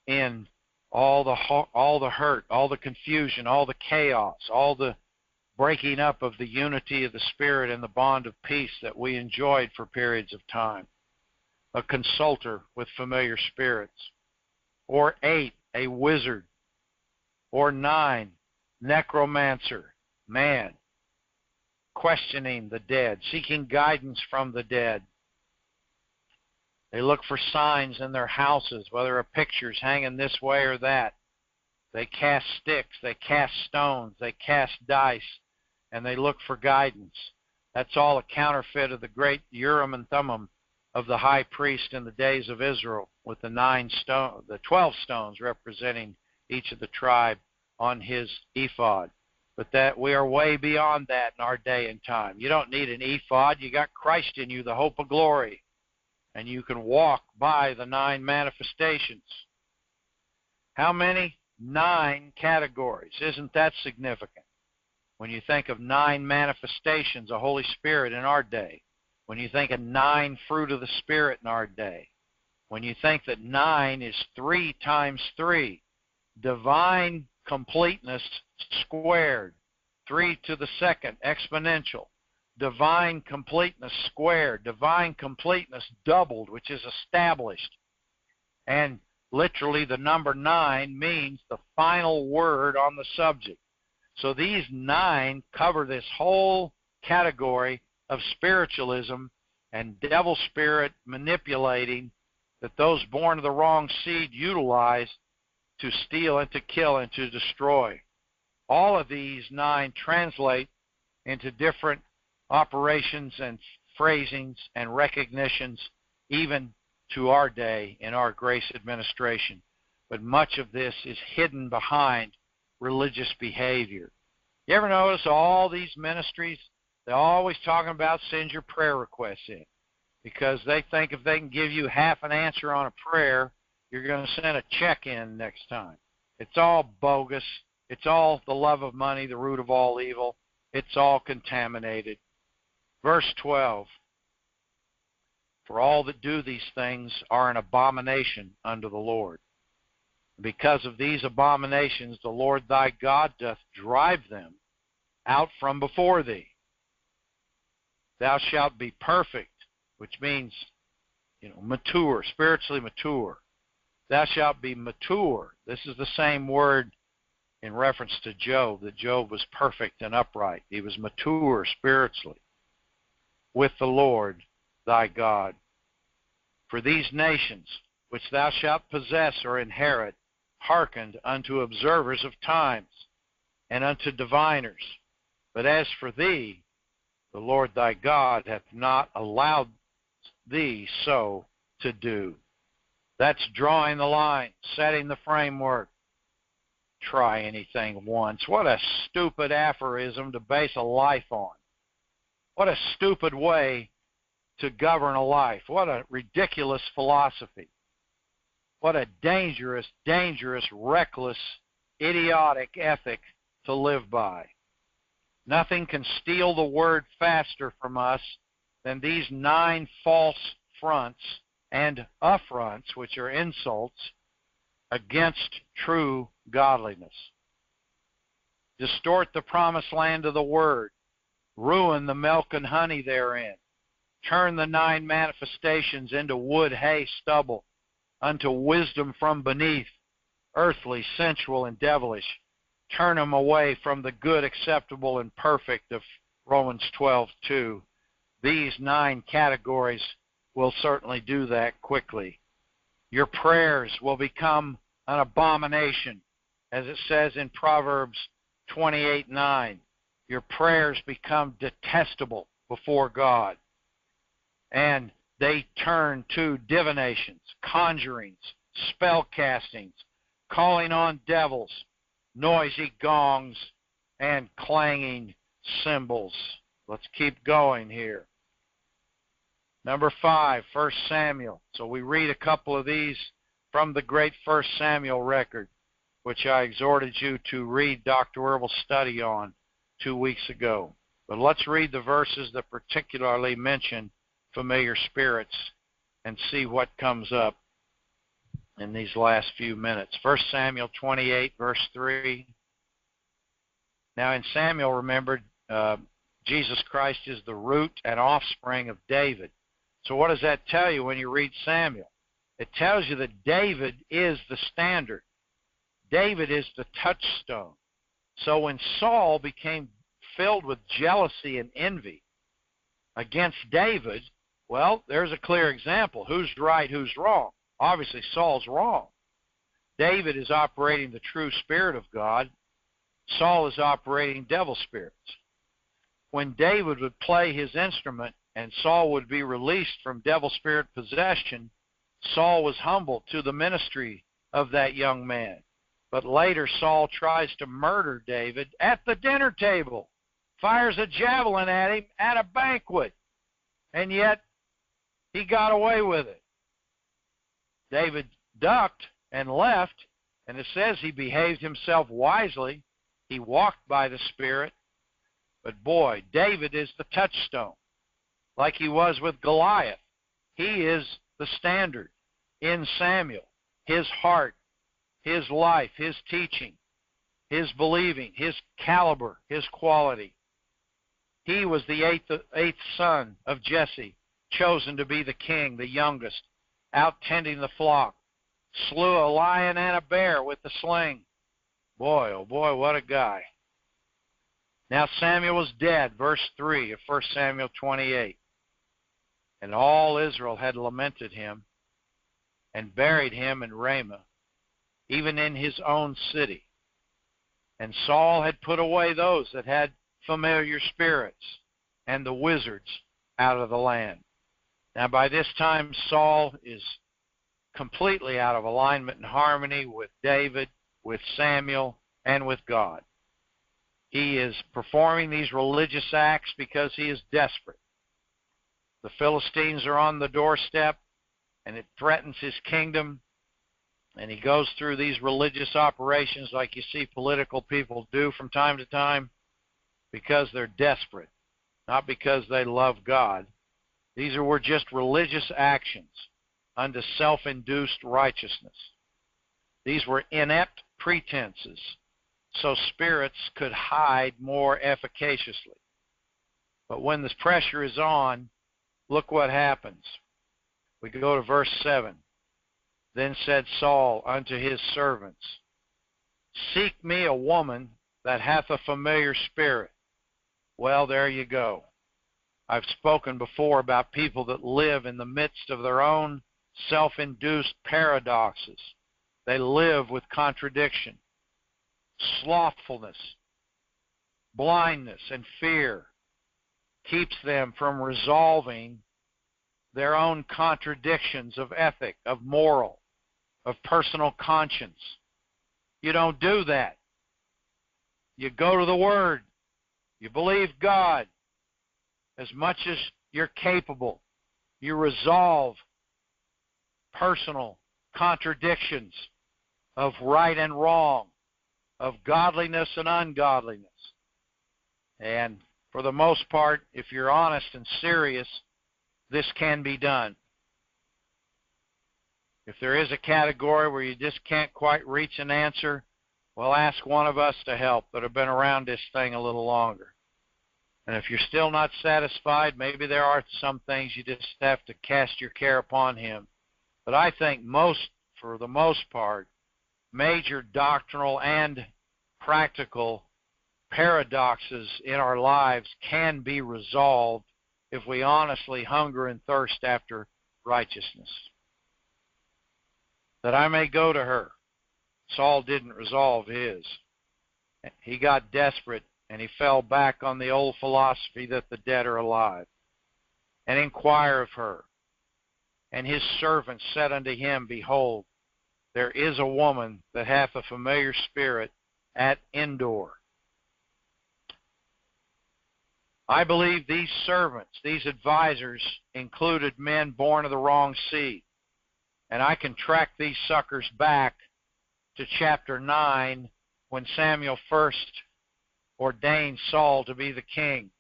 [SPEAKER 1] in all the hurt, all the confusion, all the chaos, all the breaking up of the unity of the Spirit and the bond of peace that we enjoyed for periods of time. A consulter with familiar spirits. Or 8, a wizard. Or 9, necromancer, man, questioning the dead, seeking guidance from the dead. They look for signs in their houses, whether a picture's hanging this way or that. They cast sticks, they cast stones, they cast dice, and they look for guidance. That's all a counterfeit of the great Urim and Thummim of the high priest in the days of Israel, with the 12 stones representing each of the tribe on his ephod. But that we are way beyond that in our day and time. You don't need an ephod. You got Christ in you, the hope of glory. And you can walk by the 9 manifestations. How many? 9 categories. Isn't that significant? When you think of 9 manifestations of Holy Spirit in our day, when you think of 9 fruit of the Spirit in our day, when you think that 9 is 3 times 3, divine completeness squared, 3 to the second, exponential, divine completeness squared, divine completeness doubled, which is established. And literally the number 9 means the final word on the subject. So these 9 cover this whole category of spiritualism and devil spirit manipulating that those born of the wrong seed utilize to steal and to kill and to destroy. All of these 9 translate into different operations and phrasings and recognitions, even to our day in our grace administration. But much of this is hidden behind religious behavior. You ever notice all these ministries, they're always talking about send your prayer requests in, because they think if they can give you half an answer on a prayer, you're going to send a check in next time. It's all bogus. It's all the love of money, the root of all evil. It's all contaminated. Verse 12, for all that do these things are an abomination unto the Lord. Because of these abominations, the Lord thy God doth drive them out from before thee. Thou shalt be perfect, which means, mature, spiritually mature. Thou shalt be mature. This is the same word in reference to Job, that Job was perfect and upright. He was mature spiritually with the Lord thy God. For these nations which thou shalt possess or inherit hearkened unto observers of times and unto diviners. But as for thee, the Lord thy God hath not allowed thee so to do. That's drawing the line, setting the framework. Try anything once. What a stupid aphorism to base a life on. What a stupid way to govern a life. What a ridiculous philosophy. What a dangerous, dangerous, reckless, idiotic ethic to live by. Nothing can steal the word faster from us than these 9 false fronts and affronts, which are insults, against true godliness. distort the promised land of the word, ruin the milk and honey therein, turn the 9 manifestations into wood, hay, stubble, unto wisdom from beneath, earthly, sensual, and devilish, turn them away from the good, acceptable, and perfect of Romans 12:2. These 9 categories will certainly do that quickly. Your prayers will become an abomination, as it says in Proverbs 28:9. Your prayers become detestable before God. And they turn to divinations, conjurings, spell castings, calling on devils, noisy gongs, and clanging cymbals. Let's keep going here. Number 5, 1 Samuel. So we read a couple of these from the great 1 Samuel record, which I exhorted you to read Dr. Wirbel's study on 2 weeks ago. But let's read the verses that particularly mention familiar spirits and see what comes up in these last few minutes. 1 Samuel 28, verse 3. Now in Samuel, remember, Jesus Christ is the root and offspring of David. So what does that tell you when you read Samuel? It tells you that David is the standard. David is the touchstone. So when Saul became filled with jealousy and envy against David, well, there's a clear example. Who's right, who's wrong? Obviously, Saul's wrong. David is operating the true Spirit of God. Saul is operating devil spirits. When David would play his instrument and Saul would be released from devil spirit possession, Saul was humble to the ministry of that young man. But later Saul tries to murder David at the dinner table, fires a javelin at him at a banquet, and yet he got away with it. David ducked and left, and it says he behaved himself wisely. He walked by the Spirit. But boy, David is the touchstone, like he was with Goliath. He is the standard in Samuel. His heart, his life, his teaching, his believing, his caliber, his quality. He was the eighth son of Jesse, chosen to be the king, the youngest, out tending the flock. Slew a lion and a bear with the sling. Boy, oh boy, what a guy. Now Samuel was dead, verse 3 of 1 Samuel 28. And all Israel had lamented him and buried him in Ramah, even in his own city. And Saul had put away those that had familiar spirits and the wizards out of the land. Now by this time Saul is completely out of alignment and harmony with David, with Samuel, and with God. He is performing these religious acts because he is desperate. The Philistines are on the doorstep, and it threatens his kingdom, and he goes through these religious operations like you see political people do from time to time because they're desperate, not because they love God. These were just religious actions unto self-induced righteousness. These were inept pretenses, so spirits could hide more efficaciously. But when this pressure is on, look what happens. We go to verse 7. Then said Saul unto his servants, Seek me a woman that hath a familiar spirit. Well, there you go. I've spoken before about people that live in the midst of their own self-induced paradoxes. They live with contradiction, slothfulness, blindness, and fear keeps them from resolving their own contradictions of ethic, of moral, of personal conscience. You don't do that. You go to the Word. You believe God as much as you're capable. You resolve personal contradictions of right and wrong, of godliness and ungodliness. And for the most part, if you're honest and serious, this can be done. If there is a category where you just can't quite reach an answer, Well, ask one of us to help that have been around this thing a little longer. And if you're still not satisfied, maybe there are some things you just have to cast your care upon him. But I think for the most part, major doctrinal and practical paradoxes in our lives can be resolved if we honestly hunger and thirst after righteousness. That I may go to her. Saul didn't resolve his. He got desperate, and he fell back on the old philosophy that the dead are alive, and inquire of her. And his servant said unto him, Behold, there is a woman that hath a familiar spirit at Endor. I believe these servants, these advisors, included men born of the wrong seed. And I can track these suckers back to chapter 9 when Samuel first ordained Saul to be the king,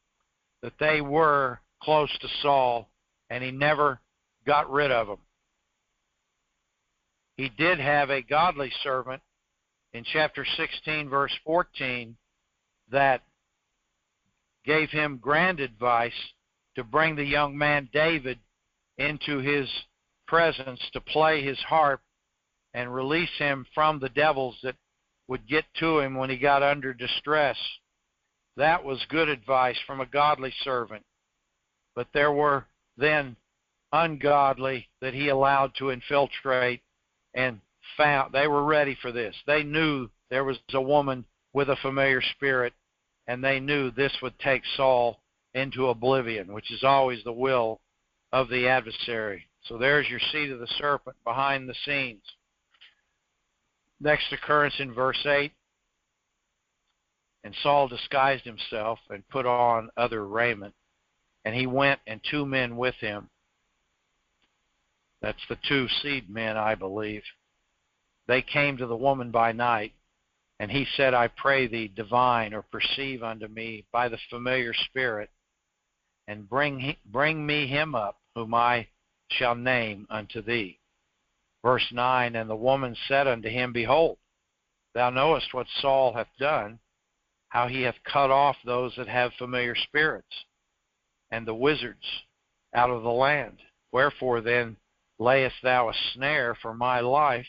[SPEAKER 1] that they were close to Saul, and he never got rid of them. He did have a godly servant in chapter 16, verse 14, that gave him grand advice to bring the young man David into his presence to play his harp and release him from the devils that would get to him when he got under distress. That was good advice from a godly servant. But there were then ungodly that he allowed to infiltrate, and found they were ready for this. They knew there was a woman with a familiar spirit, and they knew this would take Saul into oblivion, which is always the will of the adversary. So there's your seed of the serpent behind the scenes. Next occurrence in verse 8, and Saul disguised himself and put on other raiment, and he went and 2 men with him. That's the 2 seed men, I believe. They came to the woman by night, and he said, I pray thee, divine or perceive unto me by the familiar spirit, and bring me him up, whom I shall name unto thee. Verse 9, and the woman said unto him, Behold, thou knowest what Saul hath done, how he hath cut off those that have familiar spirits, and the wizards out of the land. Wherefore then layest thou a snare for my life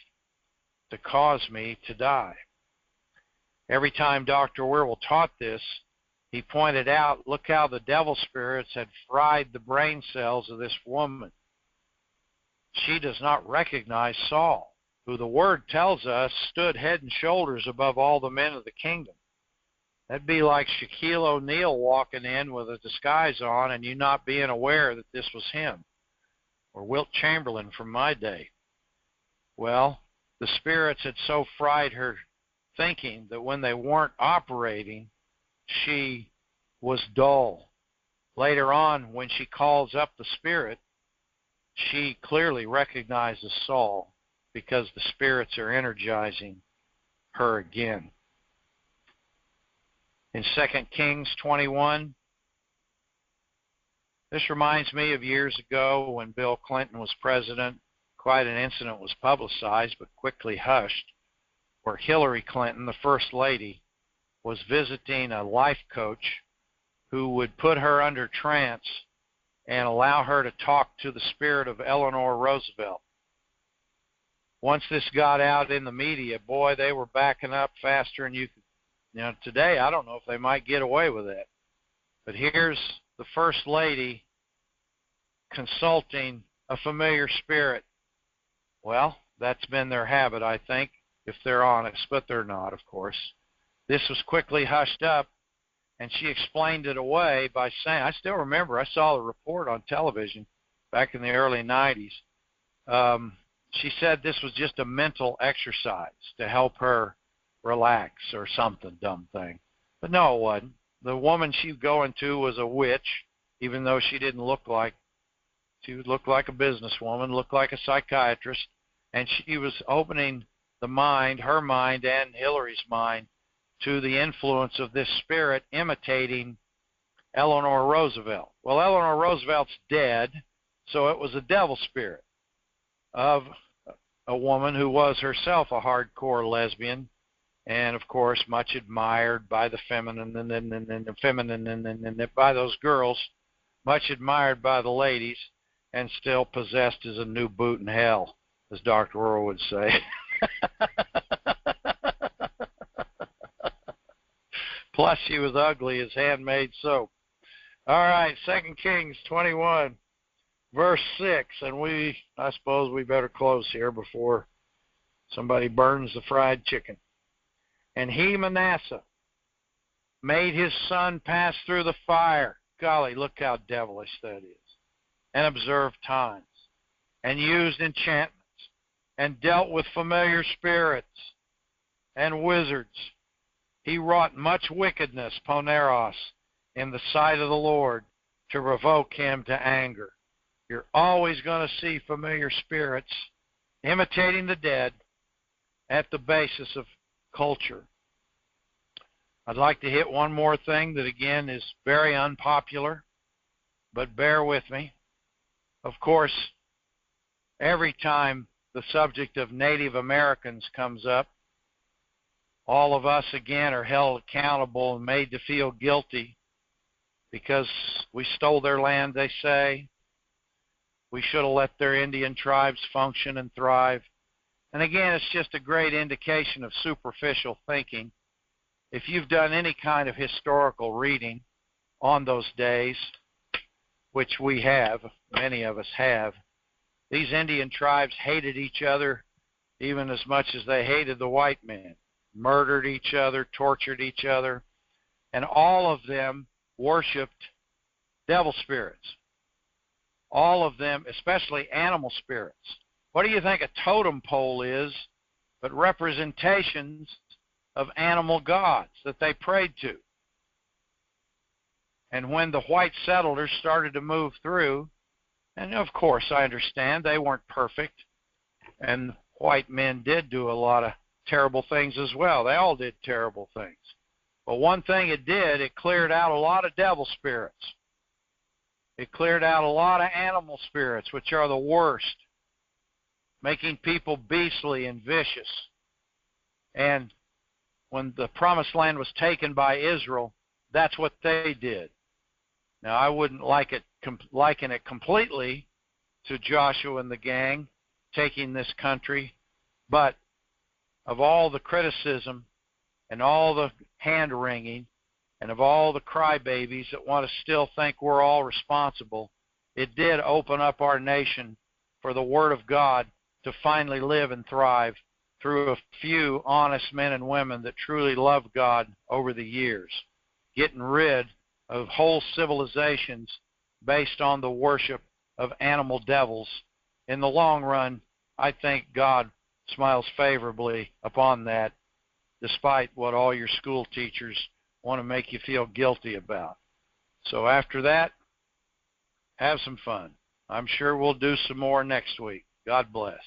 [SPEAKER 1] to cause me to die? Every time Dr. Wierwille taught this, he pointed out, look how the devil spirits had fried the brain cells of this woman. She does not recognize Saul, who the word tells us stood head and shoulders above all the men of the kingdom. That'd be like Shaquille O'Neal walking in with a disguise on and you not being aware that this was him, or Wilt Chamberlain from my day. Well, the spirits had so fried her thinking that when they weren't operating, she was dull. Later on, when she calls up the spirit, she clearly recognizes Saul because the spirits are energizing her again. In 2 Kings 21, this reminds me of years ago when Bill Clinton was president. Quite an incident was publicized but quickly hushed, where Hillary Clinton, the First Lady, was visiting a life coach who would put her under trance and allow her to talk to the spirit of Eleanor Roosevelt. Once this got out in the media, boy, they were backing up faster than you could. Today, I don't know if they might get away with that. But here's the First Lady consulting a familiar spirit. Well, that's been their habit, I think, if they're honest, but they're not, of course. This was quickly hushed up, and she explained it away by saying, I still remember, I saw the report on television back in the early 90s. She said this was just a mental exercise to help her relax or something, dumb thing. But no, it wasn't. The woman she was going to was a witch, even though she didn't look like, she looked like a businesswoman, looked like a psychiatrist, and she was opening the mind, her mind and Hillary's mind, to the influence of this spirit imitating Eleanor Roosevelt. Well, Eleanor Roosevelt's dead, so it was a devil spirit of a woman who was herself a hardcore lesbian and of course much admired by the feminine and by those girls, much admired by the ladies, and still possessed as a new boot in hell, as Dr. Earl would say. Plus she was ugly as handmade soap. All right, 2 Kings 21, verse 6, and I suppose we better close here before somebody burns the fried chicken. And he, Manasseh, made his son pass through the fire. Golly, look how devilish that is. And observed times, and used enchantments, and dealt with familiar spirits and wizards. He wrought much wickedness, Poneros, in the sight of the Lord, to provoke him to anger. You're always going to see familiar spirits imitating the dead at the basis of culture. I'd like to hit one more thing that, again, is very unpopular, but bear with me. Of course, every time the subject of Native Americans comes up, all of us, again, are held accountable and made to feel guilty because we stole their land, they say. We should have let their Indian tribes function and thrive. And again, it's just a great indication of superficial thinking. If you've done any kind of historical reading on those days, which we have, many of us have, these Indian tribes hated each other even as much as they hated the white men, murdered each other, tortured each other, and all of them worshipped devil spirits. All of them, especially animal spirits. What do you think a totem pole is but representations of animal gods that they prayed to? And when the white settlers started to move through, and of course I understand they weren't perfect, and white men did do a lot of terrible things as well. They all did terrible things. But one thing it did, it cleared out a lot of devil spirits. It cleared out a lot of animal spirits, which are the worst, making people beastly and vicious. And when the promised land was taken by Israel, that's what they did. Now, I wouldn't liken it completely to Joshua and the gang taking this country, but of all the criticism and all the hand-wringing and of all the crybabies that want to still think we're all responsible, it did open up our nation for the Word of God to finally live and thrive through a few honest men and women that truly loved God over the years, getting rid of whole civilizations based on the worship of animal devils. In the long run, I think God smiles favorably upon that, despite what all your school teachers want to make you feel guilty about. So after that, have some fun. I'm sure we'll do some more next week. God bless.